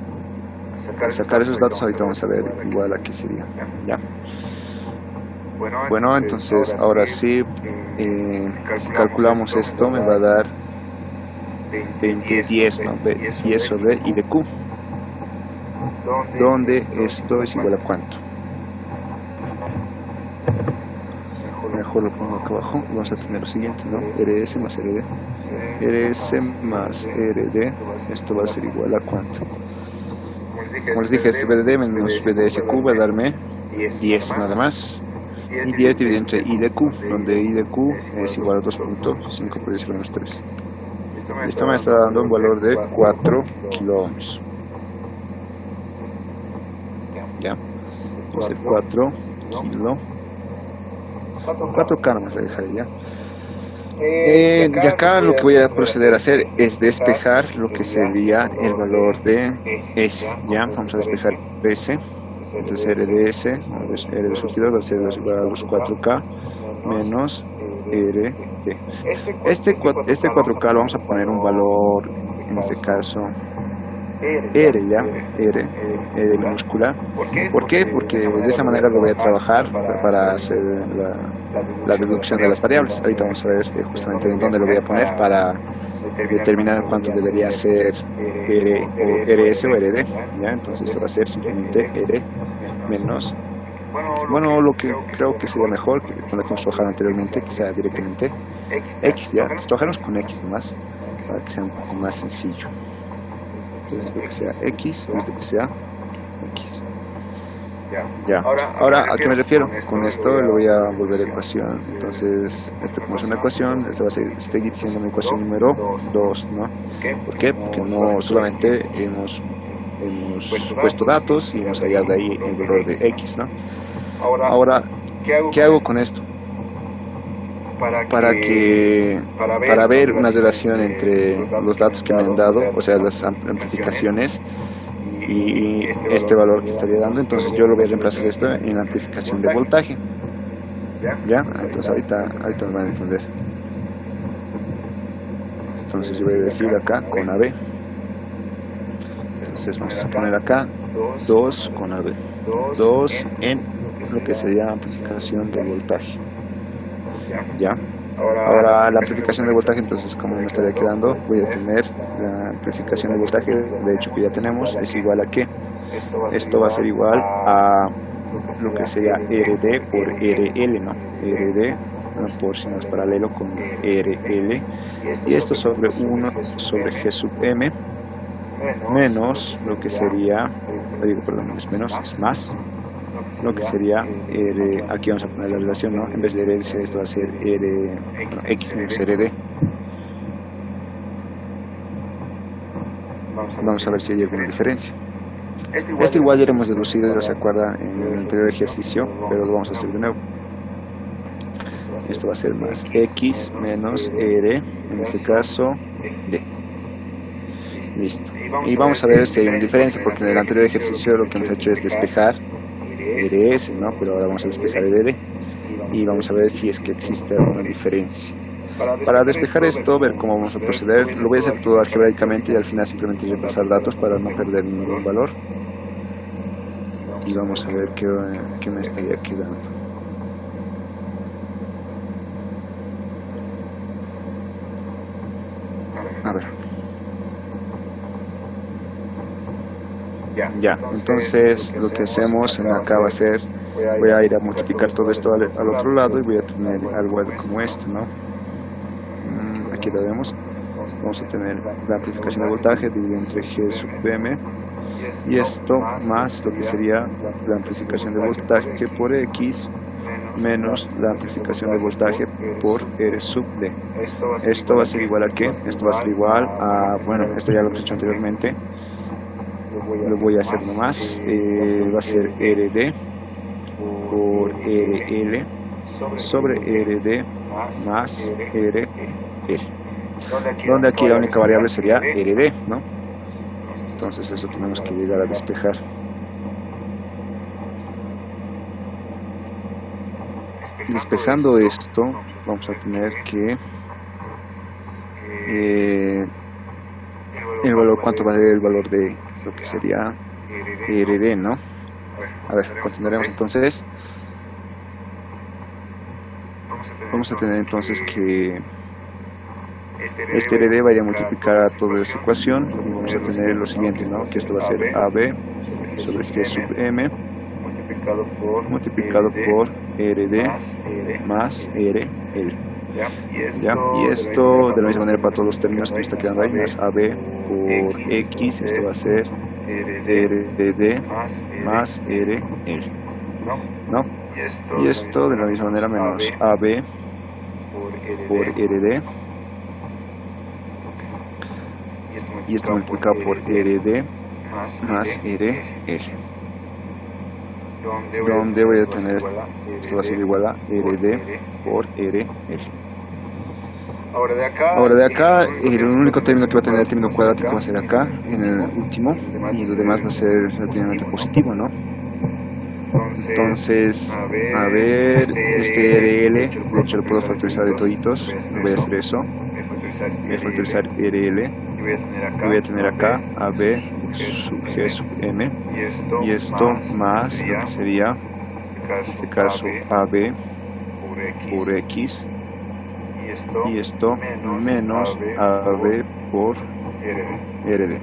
Speaker 1: sacar esos datos, ahorita vamos a ver igual a qué sería. Ya. Bueno, entonces ahora sí, si calculamos esto, me va a dar 2010, ¿no? 10 sobre I de Q, donde esto es igual a cuánto. Mejor lo pongo acá abajo. Vamos a tener lo siguiente, ¿no? RS más RD. RS más RD, esto va a ser igual a cuánto. Como les dije, este VDD menos VDSQ va a darme 10 nada más. Y 10 dividido entre I de Q, donde I de Q es igual a 2.5 por 10 menos 3. Esto me está dando un valor de 4 kilo ohms. Ya, entonces 4 kilo. 4K no me voy a dejar ya. De acá lo que voy a proceder a hacer es despejar lo que sería el valor de S. Ya, vamos a despejar S. Entonces RDS, R de surtidor va a ser igual a los 4K menos RD. Este 4K lo vamos a poner un valor, en este caso R, ya, R minúscula. ¿Por qué? Porque de esa manera lo voy a trabajar para hacer la deducción de las variables. Ahorita vamos a ver justamente en dónde lo voy a poner para determinar cuánto debería ser R o RS o RD. ¿Ya? Entonces esto va a ser simplemente R menos, bueno, lo que creo que sería mejor que con lo que hemos trabajado anteriormente, que sea directamente X. Ya, trabajaremos con X nomás para que sea un poco más sencillo. Entonces esto que sea X, esto que sea X. Ya. Ahora, ¿a qué me refiero? Con esto lo voy a volver a ecuación. Entonces, esto como es una ecuación, esto va a seguir siendo mi ecuación número 2, ¿no? ¿Por qué? Porque no solamente hemos puesto datos y hemos hallado ahí el valor de X, ¿no? Ahora, ¿qué hago con esto? Para ver una relación entre los datos que me han dado, o sea, las amplificaciones y este valor que estaría dando, entonces yo lo voy a reemplazar esto en la amplificación de voltaje. ¿Ya? Entonces ahorita me van a entender. Entonces yo voy a decir acá con AB. Entonces vamos a poner acá 2 con AB. 2 en lo que sería amplificación de voltaje. ¿Ya? Ahora la amplificación de voltaje, entonces como me estaría quedando, voy a tener la amplificación de voltaje, de hecho que ya tenemos, es igual a ¿qué? Esto va a ser igual a lo que sería RD por RL, ¿no? RD por si no es paralelo con RL, y esto sobre 1 sobre G sub M menos lo que sería, es menos, es más lo que sería R, aquí vamos a poner la relación, ¿no? En vez de RS esto va a ser X menos RD. Vamos a ver si hay alguna diferencia. Esto igual ya lo hemos deducido, ya se acuerda en el anterior ejercicio, pero lo vamos a hacer de nuevo. Esto va a ser más X menos R, en este caso D. Listo. Y vamos a ver si hay una diferencia, porque en el anterior ejercicio lo que hemos hecho es despejar RS, ¿no? Pero ahora vamos a despejar RD y vamos a ver si es que existe alguna diferencia. Para despejar esto, ver cómo vamos a proceder, lo voy a hacer todo algebraicamente y al final simplemente repasar datos para no perder ningún valor. Y vamos a ver qué me estaría quedando. A ver. Ya, entonces lo que hacemos en acá va a ser, voy a ir a multiplicar todo esto al otro lado y voy a tener algo como esto, ¿no? Aquí lo vemos. Vamos a tener la amplificación de voltaje dividido entre G sub M y esto más lo que sería la amplificación de voltaje por X menos la amplificación de voltaje por R sub D. Esto va a ser igual a ¿qué? Esto va a ser igual a, bueno, esto ya lo hemos hecho anteriormente, lo voy a hacer nomás, va a ser RD por RL sobre RD más RL, donde aquí la única variable sería RD, ¿no? Entonces eso tenemos que llegar a despejar. Despejando esto, vamos a tener que el valor, ¿cuánto va a ser el valor de lo que sería RD, ¿no? A ver, continuaremos entonces. Vamos a tener entonces que este RD va a ir a multiplicar a toda esa ecuación y vamos a tener lo siguiente, ¿no? Que esto va a ser AB sobre G sub M multiplicado por RD más RL. ¿Ya? Y esto de la misma manera para todos los términos que me está quedando ahí, más AB por X, esto va a ser RD más RL, ¿no? Y esto de la misma manera menos AB por RD, y esto multiplicado por RD más RL, donde voy a tener, esto va a ser igual a RD por RL. Ahora de acá, el único término que va a tener el término cuadrático va a ser acá, en el último, y lo demás va a ser relativamente positivo, ¿no? Entonces, a ver, este RL, de hecho lo puedo factorizar de toditos, voy a hacer eso, voy a factorizar RL, y voy a tener acá AB sub G sub M, y esto más lo que sería, en este caso, AB por X, y esto menos AB por RD,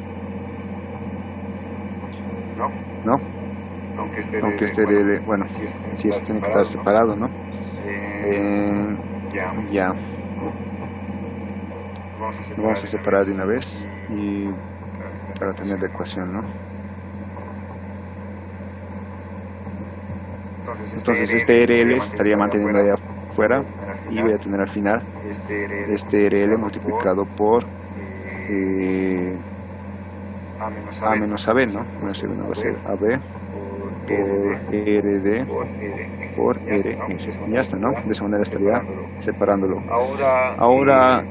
Speaker 1: ¿no? Aunque este RL, bueno, sí, esto tiene que estar separado, ¿no? Ya. Lo vamos a separar de una vez y para tener la ecuación, ¿no? Entonces este RL se estaría manteniendo allá afuera y voy a tener al final este RL multiplicado por A menos AB, ¿no? No sé, va a ser AB por RD por RL. Ya está, ¿no? De esa manera estaría separándolo. Ahora,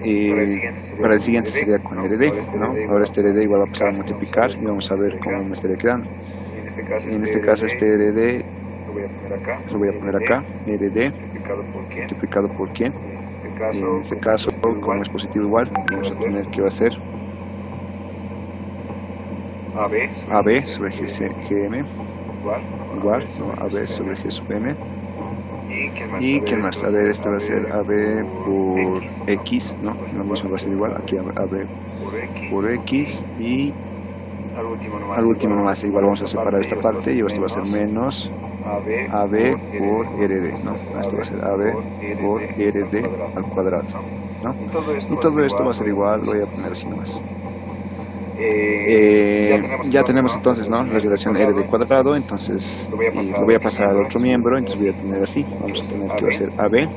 Speaker 1: para el siguiente sería con RD, ¿no? Ahora este RD igual va a pasar a multiplicar y vamos a ver cómo me estaría quedando. En este caso este RD lo voy a poner acá, RD multiplicado por quién. En este caso, como es positivo igual, vamos a tener que va a ser AB sobre GM igual, ¿no? AB sobre G sub M. ¿Y qué más? A ver, este va a ser AB por X, ¿no? Lo mismo va a ser igual, aquí AB por X, y al último nomás igual vamos a separar esta parte y esto va a ser menos AB por RD, ¿no? Esto va a ser AB por RD al cuadrado, ¿no? Y todo esto va a ser igual, lo voy a poner así nomás. Ya tenemos entonces, ¿no?, la relación RD cuadrado, entonces lo voy a pasar al otro miembro, entonces voy a tener así, vamos a tener que va a ser AB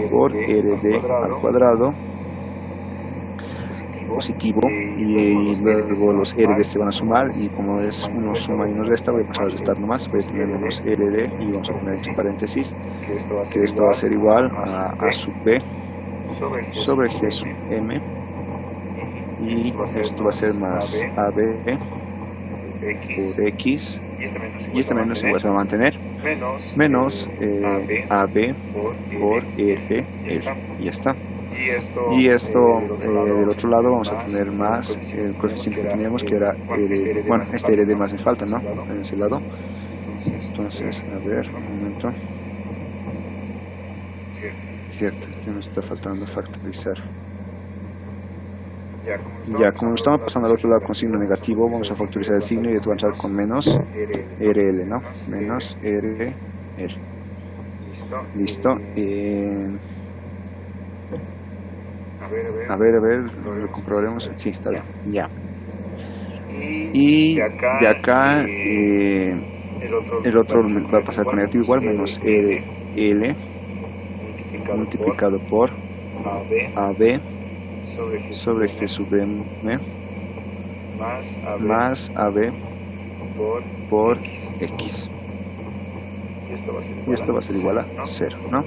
Speaker 1: por RD al cuadrado positivo, y luego los RD se van a sumar, y como es uno suma y uno resta, voy a pasar a restar nomás, voy a tener menos RD y vamos a poner entre paréntesis que esto va a ser igual a A sub B sobre G sub M, y esto va a ser más AB por X, y este menos igual se va a mantener, menos AB por RL, y ya está. Y esto del otro lado vamos a tener más el coeficiente que teníamos, que era bueno, este RD más me falta, ¿no?, en ese lado. Entonces, a ver, un momento. Cierto, que nos está faltando factorizar. Ya, como lo estamos pasando al otro lado con signo negativo, vamos a factorizar el signo y esto va a entrar con menos RL, ¿no? Menos RL. Listo. A ver, lo comprobaremos. Sí, está bien. Ya. Y de acá el otro va a pasar con negativo igual, menos RL multiplicado por AB sobre G sub M más AB por X. Y esto va a ser igual a 0, ¿no?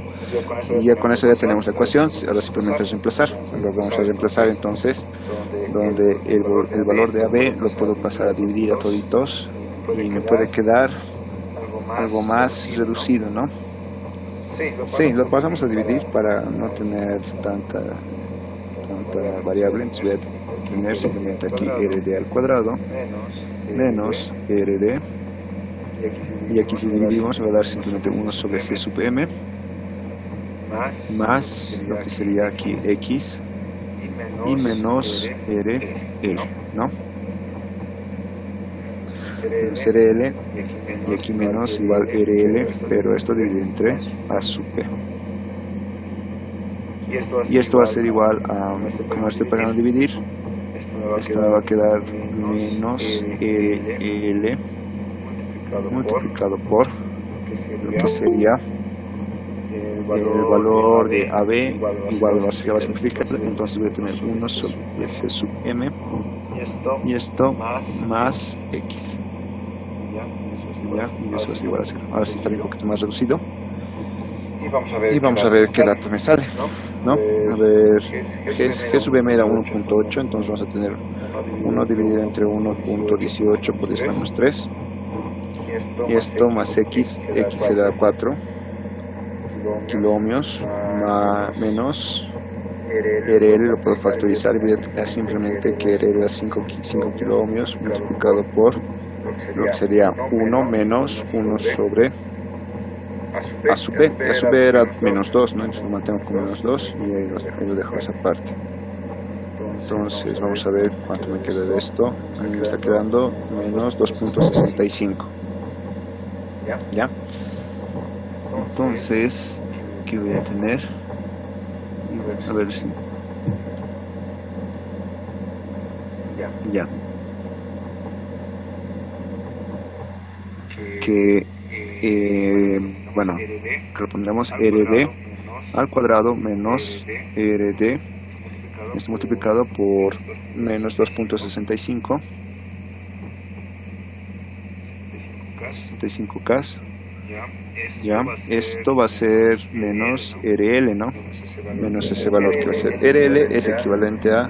Speaker 1: Y ya con eso ya tenemos la ecuación. Ahora simplemente es reemplazar. Lo vamos a reemplazar entonces, donde el valor de AB lo puedo pasar a dividir a toditos y me puede quedar algo más reducido, ¿no? Sí, lo pasamos a dividir para no tener tanta variable. Entonces voy a tener simplemente aquí RD al cuadrado menos RD, y aquí si dividimos va a dar simplemente 1 sobre G sub M más lo que sería aquí X y menos RL, ¿no? RL y aquí menos igual RL, pero esto dividido entre A sub P. Y esto va a ser igual a, como estoy pasando a dividir, esto me va a quedar menos RL multiplicado por lo que sería el valor de AB igual ya va a simplificar, entonces voy a tener 1 sobre G sub M y esto más X. Y eso es igual a 0. Ahora sí está un poquito más reducido. Y vamos a ver qué dato me sale, ¿no? A ver, G sub M era 1.8, entonces vamos a tener 1 dividido entre 1.18 por 10 menos 3. Y esto más X será 4 kiloohmios menos RL, lo puedo factorizar y voy a tener simplemente que RL era 5 kiloohmios multiplicado por lo que sería 1 menos 1 sobre A sub B. A sub B era menos 2, ¿no? Entonces lo mantengo con menos 2 y ahí lo dejo esa parte. Entonces vamos a ver cuánto me queda de esto. A mí me está quedando menos 2.65. ¿Ya? Entonces, ¿qué voy a tener? A ver si... Ya. Que, bueno, lo pondremos RD al cuadrado menos RD, esto multiplicado por menos 2.65. 65K. Ya, esto va a ser menos RL, ¿no? Menos ese valor que va a ser. RL es equivalente a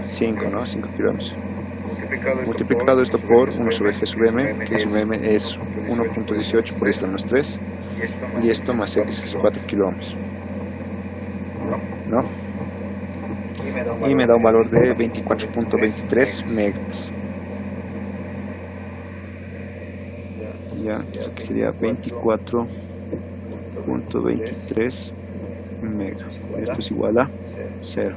Speaker 1: 5, ¿no? 5 kilómetros. Multiplicado esto por 1 sobre G sub M, que sub M es 1.18 por esto menos 3. Y esto más X es 4 kilómetros. ¿No? Y me da un valor de 24.23 megas. Ya, entonces aquí sería 24.23 megas. Esto es igual a 0.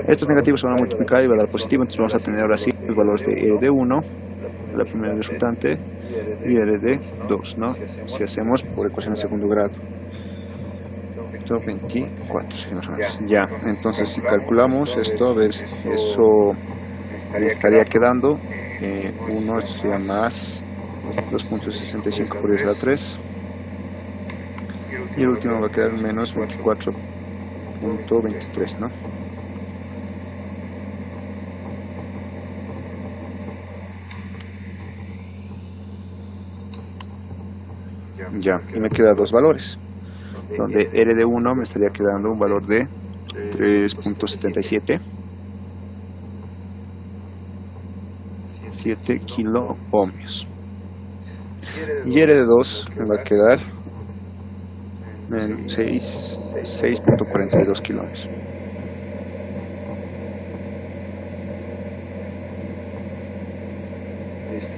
Speaker 1: Estos negativos se van a multiplicar y va a dar positivo, entonces vamos a tener ahora sí el valor de RD1, la primera resultante, y RD2, ¿no? Si hacemos por ecuación de segundo grado. 24, sí, más o menos. Ya, entonces si calculamos esto, a ver, eso le estaría quedando 1, esto sería más 2.65 por 10 a la 3 y el último va a quedar menos 24.23, ¿no? Ya, y me quedan dos valores, donde RD1 me estaría quedando un valor de 3.77 7 kiloohmios. Y RD2 me va a quedar 6.42 kilómetros.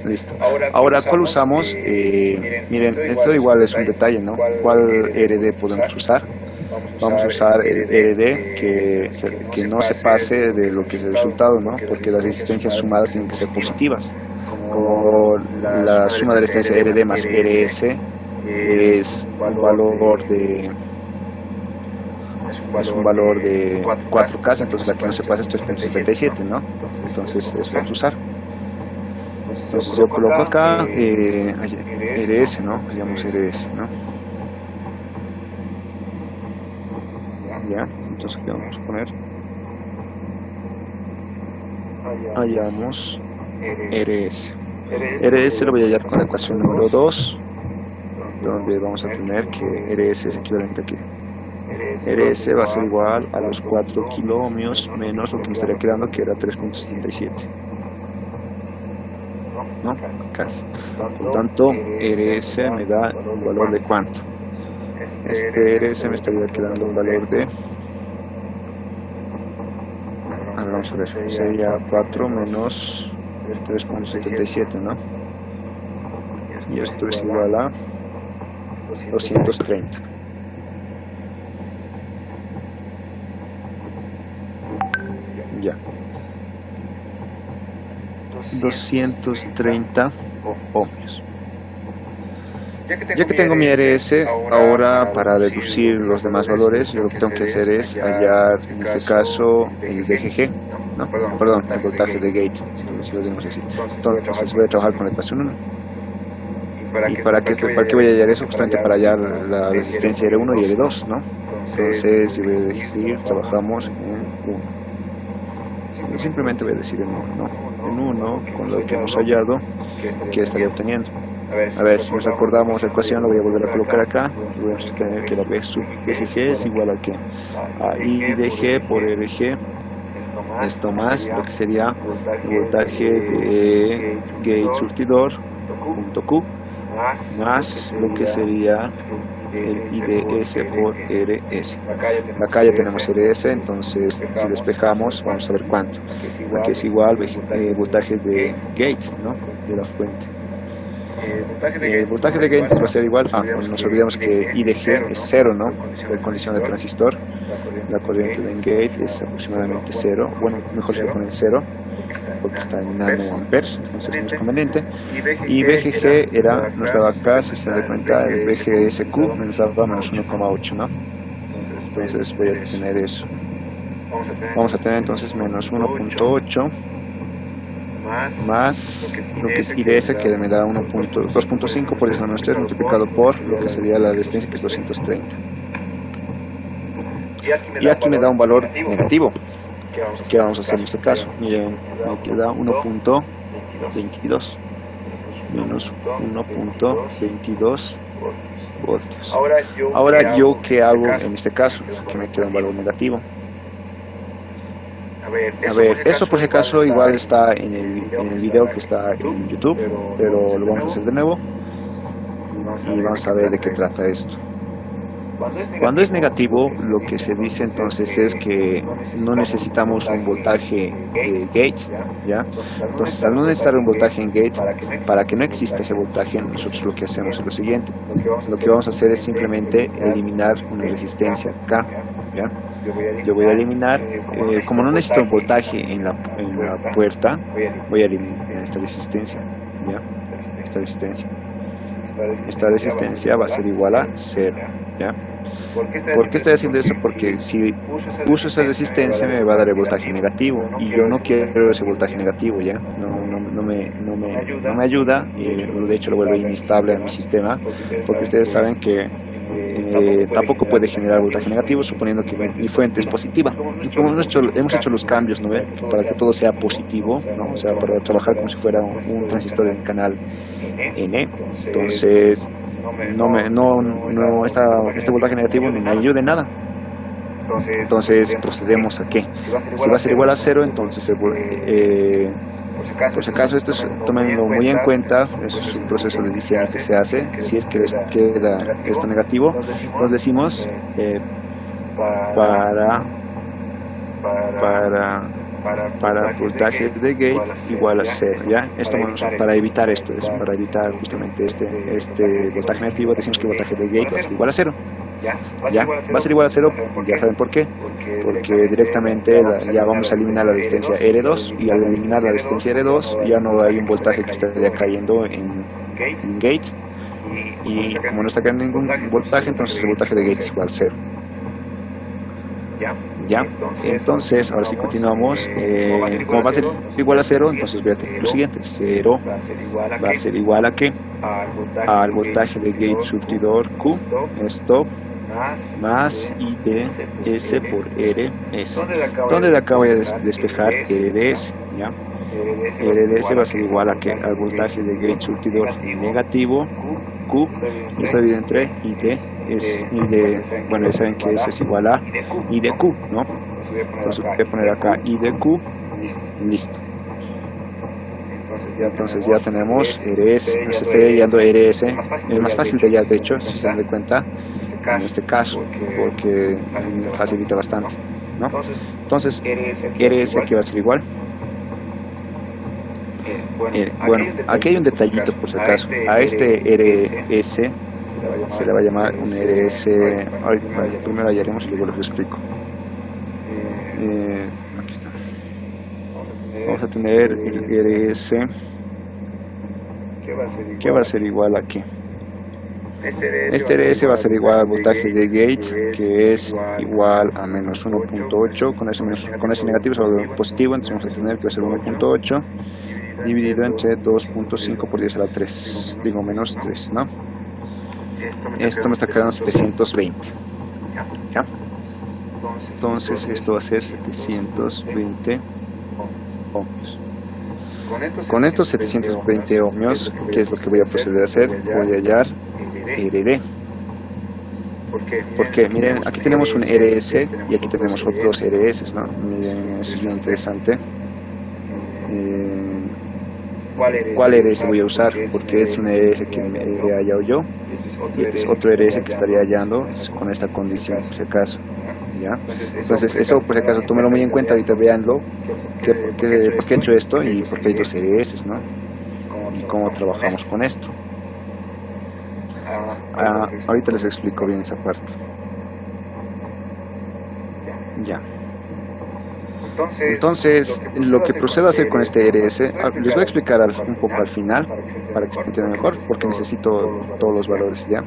Speaker 1: Listo. Ahora, ¿cuál usamos? Miren, esto igual es un detalle, ¿no? ¿Cuál RD podemos usar? Vamos a usar el RD que no se pase de lo que es el resultado, ¿no? Porque las resistencias sumadas tienen que ser positivas. Como la suma de la resistencia RD más RS es un valor de 4K, entonces la que no se pasa es 3.77, ¿no? Entonces eso vamos a usar. Entonces yo coloco acá RS, ¿no? Digamos RS, ¿no? Ya, entonces ¿qué vamos a poner? Hallamos RS. RS lo voy a hallar con la ecuación número 2, donde vamos a tener que RS es equivalente aquí. RS va a ser igual a los 4 kiloohmios menos lo que me estaría quedando, que era 3.77. ¿No? Casi. Por lo tanto, RS me da un valor de ¿cuánto? Este RS me estaría quedando un valor de... vamos a ver, sería 4 menos 3.77, ¿no? Y esto es igual a 230. Ya. 230 ohmios. Ya que tengo mi RS, ahora para deducir los demás valores, yo lo que tengo que hacer es hallar, en este caso, el VGG, ¿no? Perdón, el voltaje de gate, si lo tenemos así. Entonces voy a trabajar con la ecuación 1. ¿Y para qué voy a hallar eso? Justamente para hallar la resistencia R1 y R2, ¿no? Entonces yo voy a decir, trabajamos en 1. Simplemente voy a decir en 1, ¿no? En 1, con lo que hemos hallado, ¿qué estaría obteniendo? A ver, si nos acordamos la ecuación, lo voy a volver a colocar acá. Voy a tener que la V sub VGG es igual a ¿qué? A IDG por RG. Esto más lo que sería el voltaje de gate surtidor punto Q más lo que sería el IDS por RS. Acá ya tenemos RS, entonces si despejamos vamos a ver cuánto, que es igual voltaje de gate, ¿no? De la fuente. El voltaje de gate va a ser igual a, no nos olvidemos que IDG es 0, ¿no? La condición de transistor. La corriente de gate es aproximadamente 0. Bueno, mejor se pone en 0 porque está en nanoamperes, entonces no es conveniente. Y VGG era, nos daba acá, si se da cuenta, el VGSQ nos daba menos 1,8, ¿no? Entonces voy a tener eso. Vamos a tener entonces menos 1.8 más lo que es IDS, que me da 2.5 por eso menos 3 multiplicado por lo que sería la resistencia, que es 230. Y aquí me da un valor negativo. ¿Qué vamos a hacer en este caso? Miren, me queda 1.22 menos 1.22 voltios. Ahora yo, ¿qué hago en este caso? Que me queda un valor negativo. A ver, eso por si acaso igual está en el video que está en YouTube, pero lo vamos a hacer de nuevo y vamos a ver de qué trata esto. Cuando es negativo, lo que se dice entonces es que no necesitamos un voltaje gate, ¿ya? Entonces, al no necesitar un voltaje en gate, para que no exista ese voltaje, nosotros lo que hacemos es lo siguiente. Lo que vamos a hacer es simplemente eliminar una resistencia K, ¿ya? Yo voy a eliminar, como no necesito un voltaje en la puerta, voy a eliminar esta resistencia, ¿ya? Esta resistencia va a ser igual a 0, ¿ya? ¿Por qué estoy haciendo eso? Porque si uso esa resistencia me va a dar el voltaje negativo y yo no quiero ese voltaje negativo, ¿ya? No me ayuda y de hecho lo vuelve inestable a mi sistema, porque ustedes saben que tampoco puede generar voltaje negativo suponiendo que mi fuente es positiva. Y como hemos hecho los cambios, ¿no ve? Para que todo sea positivo, ¿no? O sea, para trabajar como si fuera un transistor en canal N. Entonces este voltaje negativo no me ayuda en nada. Entonces procedemos a qué. Si va a ser igual a 0, entonces por si acaso esto tómenlo muy en cuenta, eso es un proceso de diseño que se hace. Si es que les queda esto negativo, nos decimos para voltaje de gate igual a 0, ¿ya? Esto para evitar esto, es para evitar justamente este voltaje negativo, decimos que el voltaje de gate va a ser igual a 0. ¿Ya? Va a ser igual a 0, ya saben por qué. Porque directamente ya vamos a eliminar la resistencia R2 y al eliminar la resistencia R2 ya no hay un voltaje que estaría cayendo en gate y como no está cayendo ningún voltaje, entonces el voltaje de gate es igual a 0. ¿Ya? Entonces, ahora sí continuamos. Como va a ser igual a 0, entonces voy a tener lo siguiente. 0 va a ser igual a ¿qué? Al voltaje de gate surtidor Q, stop, más IDS por RS. Donde de acá voy a despejar RDS, ¿ya? RDS va a ser igual a ¿qué? Al voltaje de gate surtidor negativo Q, y está dividido entre ID, bueno, ya saben que S es igual a I de Q, ¿no? Entonces voy a poner acá I de Q, listo. Entonces ya tenemos RS, nos está guiando RS, es más fácil de hallar, de hecho, si se dan cuenta, en este caso, porque facilita bastante, ¿no? Entonces, RS que va a ser igual. Bueno, aquí hay un detallito por si acaso. A este RS se le va a llamar un RS. Primero hallaremos y luego les explico. Aquí está. Vamos a tener el RS que va a ser igual a ¿qué? Este RS va a ser igual al voltaje de gate, que es igual a menos 1.8. Con ese negativo es algo positivo, entonces vamos a tener que va a ser 1.8 dividido entre 2.5 por 10 a la 3, digo menos 3, ¿no? Esto me está quedando 720, ¿ya? Entonces esto va a ser 720 ohmios. Con estos 720 ohmios, ¿qué es lo que voy a proceder a hacer? Voy a hallar RD. Porque miren, aquí tenemos un RS y aquí tenemos otros RS, ¿no? Miren, eso es bien interesante. ¿Cuál RS voy a usar? Porque es un RS que me he hallado yo y este es otro RS que estaría hallando con esta condición, por si acaso, ¿ya? Entonces eso, por si acaso, tómelo muy en cuenta, ahorita veanlo, por qué he hecho esto y por qué hay dos RS, ¿no? Y cómo trabajamos con esto. Ahorita les explico bien esa parte. Ya. Entonces, lo que procedo a hacer con este RS, les voy a explicar un poco al final, para que se entiendan mejor, porque necesito todos los valores, ¿ya?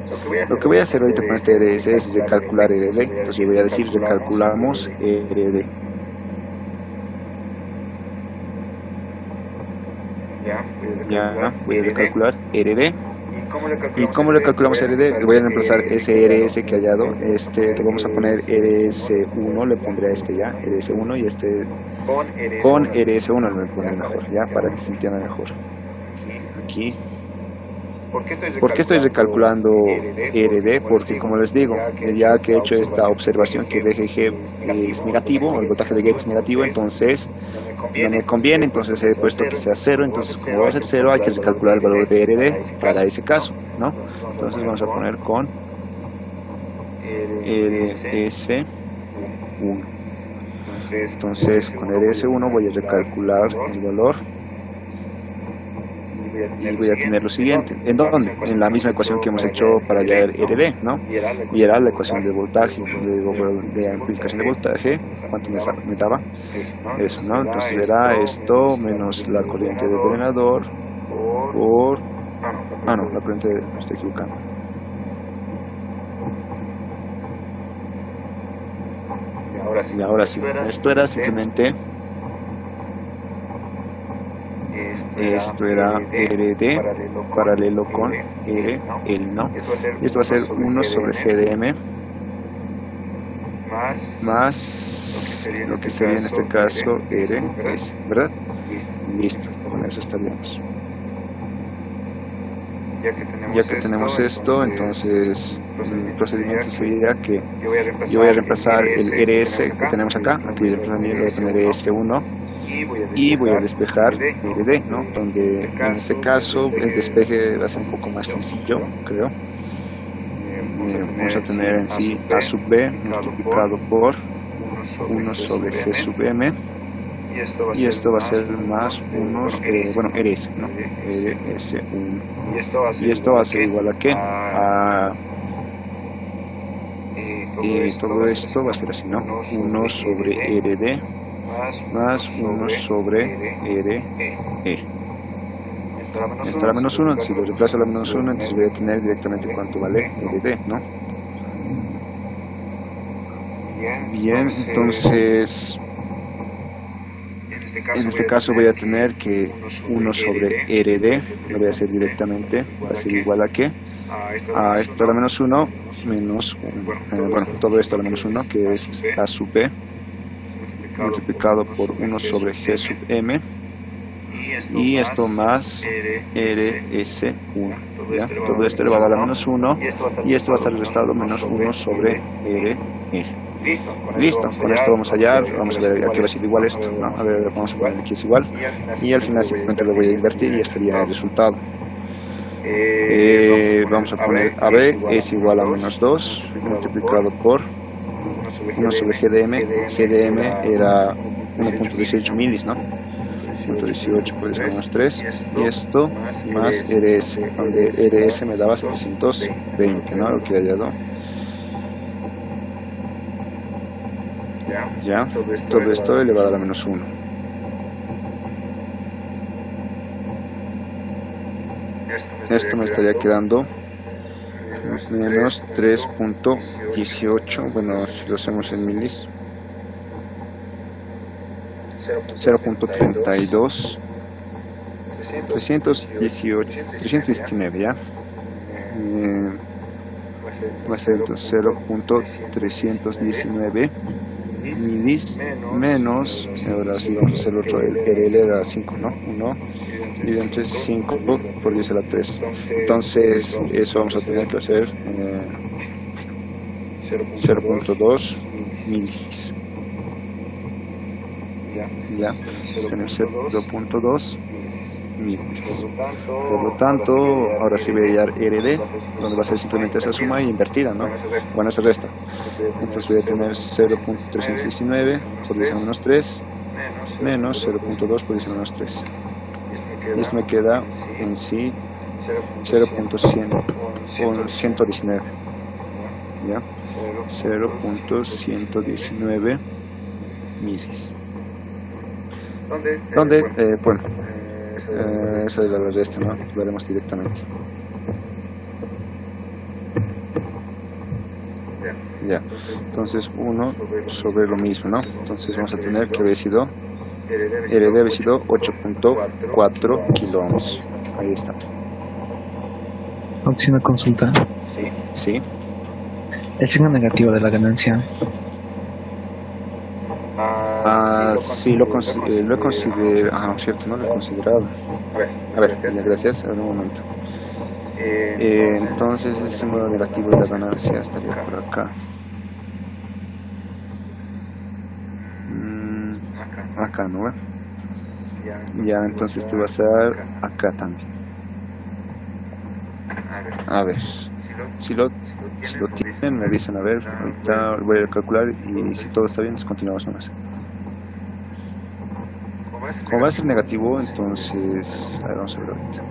Speaker 1: Lo que voy a hacer ahorita con este RS es recalcular RD, entonces yo voy a decir recalculamos RD. Ya, voy a recalcular RD. ¿Y cómo le calculamos RD? Voy a reemplazar ese RS que he hallado, le vamos a poner RS1, le pondré a este ya, RS1 y este con RS1 le pondré mejor, ya, para que se entienda mejor. Aquí. ¿Por qué estoy recalculando RD? Porque como les digo, ya que he hecho esta observación que VGG es negativo, el voltaje de gate es negativo, entonces no me conviene, entonces he puesto que sea 0, entonces como va a ser 0 hay que recalcular el valor de RD para ese caso, ¿no? Entonces vamos a poner con RS1. Entonces con RS1 voy a recalcular el valor y voy a tener lo siguiente. ¿En dónde? En la misma ecuación que hemos hecho para hallar RD, ¿no? Y era la ecuación de voltaje, de amplificación de voltaje. ¿Cuánto me daba? Eso, ¿no? Entonces era esto menos la corriente del drenador por... Ah, no, la corriente me estoy equivocando. Y ahora sí, esto era simplemente... Esto era RD paralelo con RL, ¿no? Y esto va a ser 1 sobre GDM más lo que sería en este caso RS, ¿verdad? Listo, con eso estaríamos. Ya que tenemos esto, entonces el procedimiento sería que yo voy a reemplazar el RS que tenemos acá, aquí voy a poner RS1 y voy a despejar RD, ¿no? Donde en este caso el despeje va a ser un poco más sencillo, creo. Vamos a tener en sí A sub B multiplicado por 1 sobre G sub M y esto va a ser más unos, bueno, RS, ¿no? RS1 y esto va a ser igual a ¿qué? Todo esto va a ser así, ¿no? 1 sobre RD más 1 sobre RE. Está la menos 1, si lo reemplazo a la menos 1, entonces voy a tener directamente cuánto vale RD, ¿no? Bien, entonces en este caso voy a tener que 1 sobre RD, lo voy a hacer directamente, va a ser igual a qué, a esto a la menos 1 menos, bueno, todo esto a la menos 1, que es A sub B, multiplicado por 1 sobre G sub M, y esto más RS1, ¿ya? Todo esto elevado a la menos 1, y esto va a estar restado menos 1 sobre RR. Listo, con esto vamos a hallar, vamos a ver a qué va a ser igual esto, ¿no? A ver, vamos a poner aquí es igual, y al final simplemente lo voy a invertir y estaría el resultado. Vamos a poner AB es igual a menos 2 multiplicado por 1 sobre GDM era 1.18 milis, ¿no? 1.18 por eso menos 3, y esto más RS, donde RS me daba 720, ¿no? Lo que he hallado. Ya, todo esto elevado a la menos 1. Esto me estaría quedando menos 3.18, bueno, si lo hacemos en milis, 0.32, 319, ¿ya? Va a ser entonces 0.319 milis menos, ahora sí vamos a hacer otro, el RL era 5, ¿no? 1 y entonces 5 por 10 a la 3, entonces eso vamos a tener que hacer 0.2 milis, ya, tenemos 0.2 milis. Por lo tanto, ahora sí voy a hallar RD, donde va a ser simplemente esa suma invertida, ¿no? Bueno, se resta. Entonces voy a tener 0.319 por 10 a la menos 3 menos 0.2 por 10 a la menos 3. Y esto me queda en sí 0.119, ¿ya? 0.119 milis. Donde, bueno, eso es la resta, ¿no? Lo haremos directamente. Ya, entonces 1 sobre lo mismo, ¿no? Entonces vamos a tener que había sido RD había sido 8.4 kilo ohms. Ahí está.
Speaker 2: Opción de consulta.
Speaker 1: Sí.
Speaker 2: El signo negativo de la ganancia.
Speaker 1: Sí, lo he considerado. Cierto, no lo he considerado. A ver, ya, gracias. A ver un momento. Entonces, el símbolo negativo de la ganancia estaría por acá. Acá, ¿no? Ya, entonces te va a estar acá también. A ver, si lo tienen, me avisan. A ver, ahorita voy a calcular y si todo está bien, pues continuamos nomás. Como va a ser negativo, entonces, a ver, vamos a ver ahorita.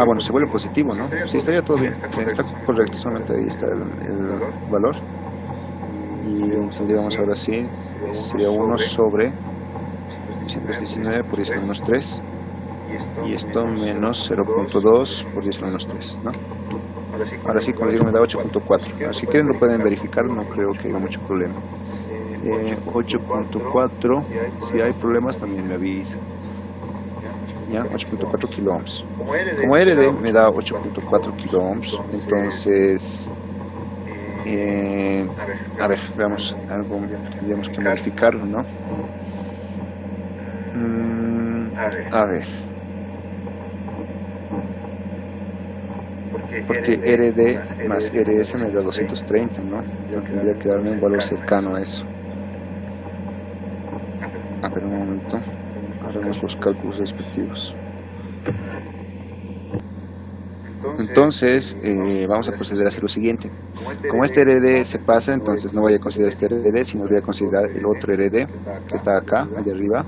Speaker 1: Bueno, se vuelve positivo, ¿no? Sí, estaría todo bien, está correcto, solamente ahí está el valor. Y tendríamos ahora sí, sería 1 sobre 119 por 10 menos 3, y esto menos 0.2 por 10 menos 3, ¿no? Ahora sí, como digo, me da 8.4. Si quieren lo pueden verificar, no creo que haya mucho problema. 8.4, si hay problemas también me avisan. Ya, 8.4 kilo ohms. Como RD me da 8.4 kilo ohms, entonces, a ver, veamos, algo tendríamos que modificarlo, ¿no? A ver. Porque RD más RS me da 230, ¿no? Yo tendría que darme un valor cercano a eso. A ver, un momento. Haremos los cálculos respectivos. Entonces, vamos a proceder a hacer lo siguiente. Como este RD se pasa, entonces no voy a considerar este RD, sino voy a considerar el otro RD que está acá, allá arriba.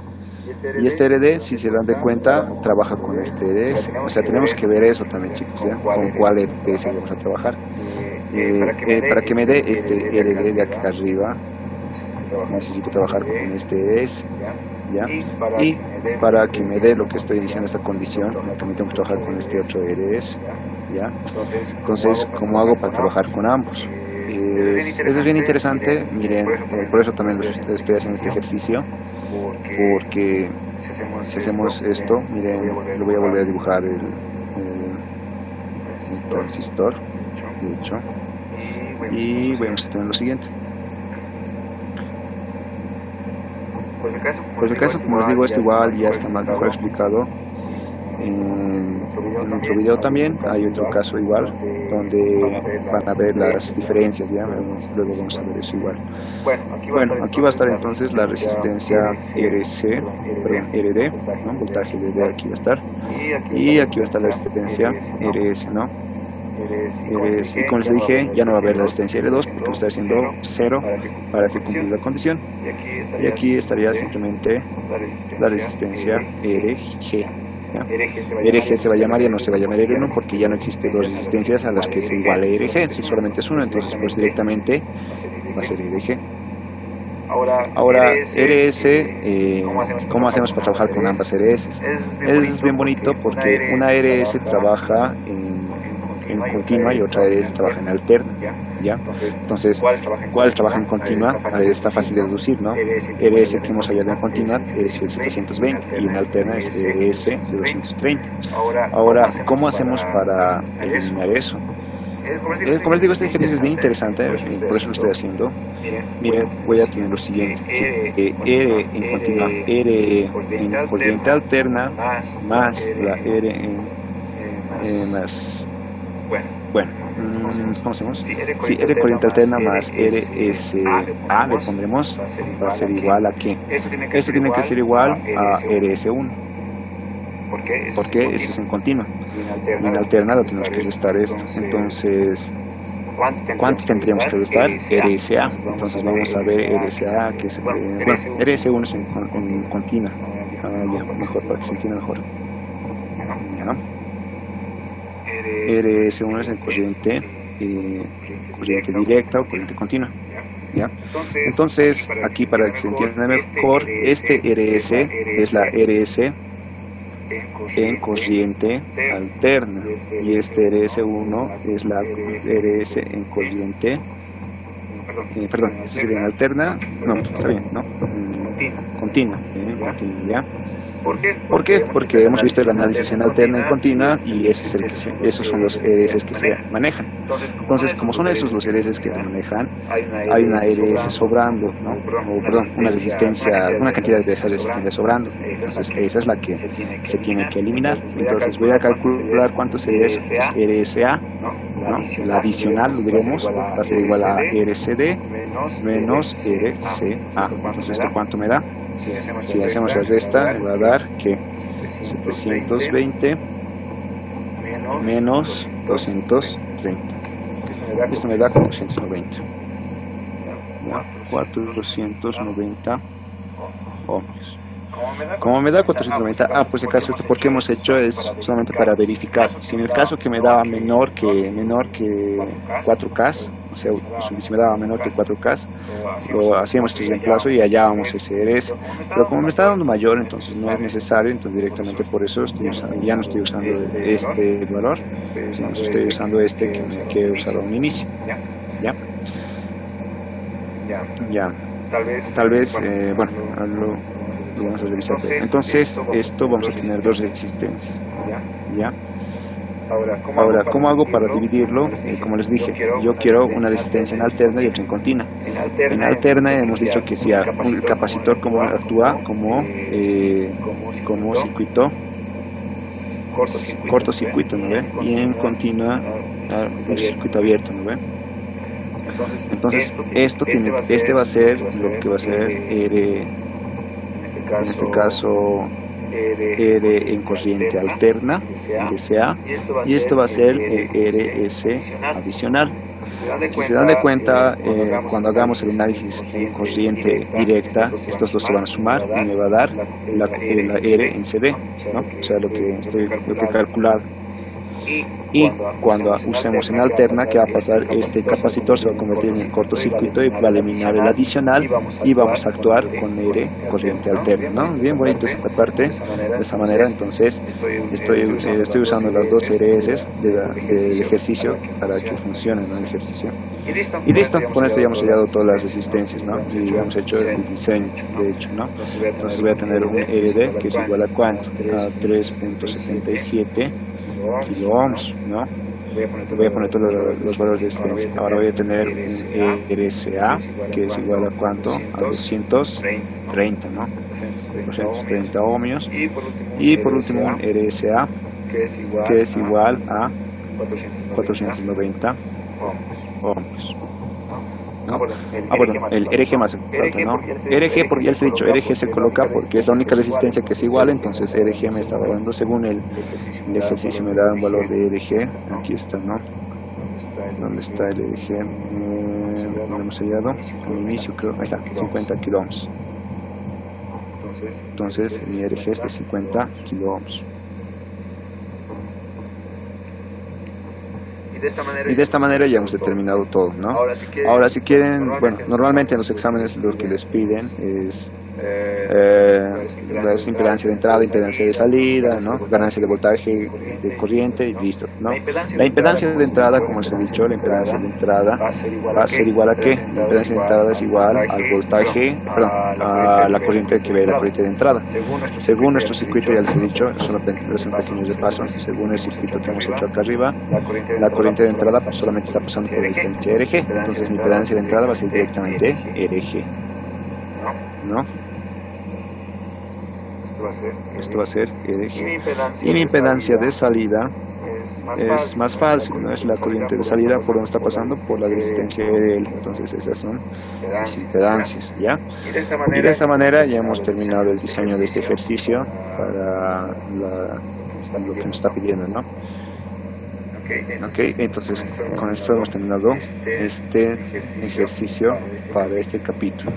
Speaker 1: Y este RD, si se dan de cuenta, trabaja con este RS. O sea, tenemos que ver eso también, chicos, ¿ya? Con cuál RS vamos a trabajar. Para que me dé este RD de acá arriba, necesito trabajar con este RS, ¿ya? Y para que me dé lo que estoy diciendo, esta condición, también tengo que trabajar con este otro RS, ¿ya? Entonces, ¿cómo hago para trabajar con ambos? Eso es bien interesante, miren, por eso también estoy haciendo este ejercicio, porque si hacemos esto, miren, lo voy a volver a dibujar el transistor, de hecho, y vamos a tener lo siguiente. Por si acaso, como les digo, esto igual ya está más mejor explicado en otro video también. Hay otro caso igual donde van a ver las diferencias, ya luego vamos a ver eso igual. Bueno, aquí va a estar entonces la resistencia RD, ¿no? Voltaje de aquí va a estar, y aquí va a estar la resistencia RS, ¿no? Y como les dije, ya no va a haber la resistencia R2 porque lo estoy haciendo 0 para que cumpla la condición, y aquí estaría simplemente la resistencia RG. ¿ya? RG se va a llamar, ya no se va a llamar R1 porque ya no existen dos resistencias a las que se iguala RG, si solamente es uno, entonces pues directamente va a ser RG. Ahora, RS, ¿cómo hacemos para trabajar con ambas RS? Es bien bonito porque una RS trabaja en continua y otra RS trabaja en alterna, ¿ya? Entonces, ¿cuál trabaja en continua? Está fácil de deducir, ¿no? RS que hemos hallado en continua es el 720 y en alterna es RS de 230. Ahora, ¿cómo hacemos para eliminar eso? Como les digo, este ejercicio es bien interesante, por eso lo estoy haciendo. Miren, voy a tener lo siguiente: R en continua, R en corriente alterna, más la R en más. Bueno, ¿cómo hacemos? Si R corriente alterna más RSA le pondremos, va a ser igual a ¿qué? Esto tiene que ser igual a RS1. Porque eso es en continua. En alterna lo tenemos que restar esto. Entonces, ¿cuánto tendríamos que restar? RSA. Entonces vamos a ver RSA, que es, bueno, RS1 es en continua. Ya, mejor, para que se entienda mejor. ¿Ya? RS1 es en corriente directa o corriente continua, ¿ya? Entonces, aquí para que se entienda mejor, este RS es la RS en corriente alterna y este RS1 es la RS en corriente, perdón, esto sería en alterna, no, está bien, ¿no? Continua, ¿ya? ¿Por qué? Porque hemos visto el análisis en alterna y continua y esos son los RS que se manejan. Entonces, como son esos los RS que se manejan, hay una RS sobrando, ¿no? O, perdón, una resistencia, una cantidad de esa resistencia sobrando. Entonces, esa es la que se tiene que eliminar. Entonces, voy a calcular cuánto sería eso. RSA, ¿no? La adicional, lo diremos, va a ser igual a RCD menos RCA. Entonces, ¿esto cuánto me da? Si hacemos la resta, me va a dar que 720 menos 230. Esto me da 490. 490 ohmios. Como me da 490, pues en caso esto porque hemos hecho es solamente para verificar. Si en el caso que me daba menor que 4K, o sea, si me daba menor que 4K, lo hacíamos este reemplazo y hallábamos ese RS. Pero como me está dando mayor, entonces no es necesario, entonces directamente por eso ya no estoy usando este valor, sino estoy usando este que he usado al inicio. ¿Ya? Tal vez, bueno, lo vamos a revisar. Entonces, esto vamos a tener dos resistencias. ¿Ya? Ahora, ¿cómo hago para dividirlo? Como les dije, yo quiero una resistencia en alterna y otra en continua. En alterna hemos dicho que si el capacitor actúa como circuito cortocircuito, ¿no ve? Y en continua un circuito abierto, ¿no ve? Entonces, este va a ser lo que va a ser R, en este caso R en corriente alterna, RSA, y esto va a ser RS adicional. Si se dan de cuenta, cuando hagamos el análisis en corriente directa, estos dos se van a sumar y me va a dar la R en CD, ¿no? O sea, lo que he calculado. y cuando usemos en alterna, ¿qué va a pasar? Este capacitor se va a convertir en cortocircuito y va a eliminar el adicional y vamos a actuar con R, corriente alterna, ¿no? Bien bonito esta parte, de esa manera. Entonces estoy usando las dos RS del ejercicio para que funcione, ¿no? El ejercicio. Y listo, con esto ya hemos hallado todas las resistencias, ¿no? Y ya hemos hecho el diseño, de hecho, ¿no? Entonces voy a tener un RD que es igual a ¿cuánto? A 3.77 kilo ohms, ¿no? Voy a poner todos los valores de resistencia. Ahora voy a tener un RSA que es igual a ¿cuánto? A 230, ¿no? 230 ohmios. Y por último un RSA que es igual a 490 ohmios. ¿No? Bueno, el RG más falta, ¿no? RG, porque ya les he dicho, RG se coloca porque es la única resistencia que es igual, entonces RG me estaba dando, según el ejercicio me da un valor de RG, aquí está, ¿no? ¿Dónde está el RG? No hemos hallado, al inicio creo, ahí está, 50 kilo ohms. Entonces mi RG es de 50 kilo ohms. Y de esta manera ya hemos determinado todo, ¿no? Ahora si quieren, bueno, normalmente en los exámenes lo que les piden es la impedancia de entrada, impedancia de salida, ¿no? Ganancia de voltaje, de corriente y listo, ¿no? La impedancia de entrada, como les he dicho, la impedancia de entrada va a ser igual a ¿qué? La impedancia de entrada es igual al voltaje, perdón, a la corriente que ve la corriente de entrada. Según nuestro circuito, ya les he dicho, solamente es un pequeño repaso, según el circuito que hemos hecho acá arriba, la corriente de entrada pues solamente está pasando por resistencia RG, entonces mi impedancia de entrada va a ser directamente RG, ¿no? Esto va a ser RG. Y mi impedancia de salida es más fácil, ¿no? Es la corriente de salida por donde está pasando, por la resistencia RL. Entonces esas son las impedancias, ¿ya? Y de esta manera ya hemos terminado el diseño de este ejercicio para lo que nos está pidiendo, ¿no? Ok, entonces con esto hemos terminado este ejercicio para este capítulo.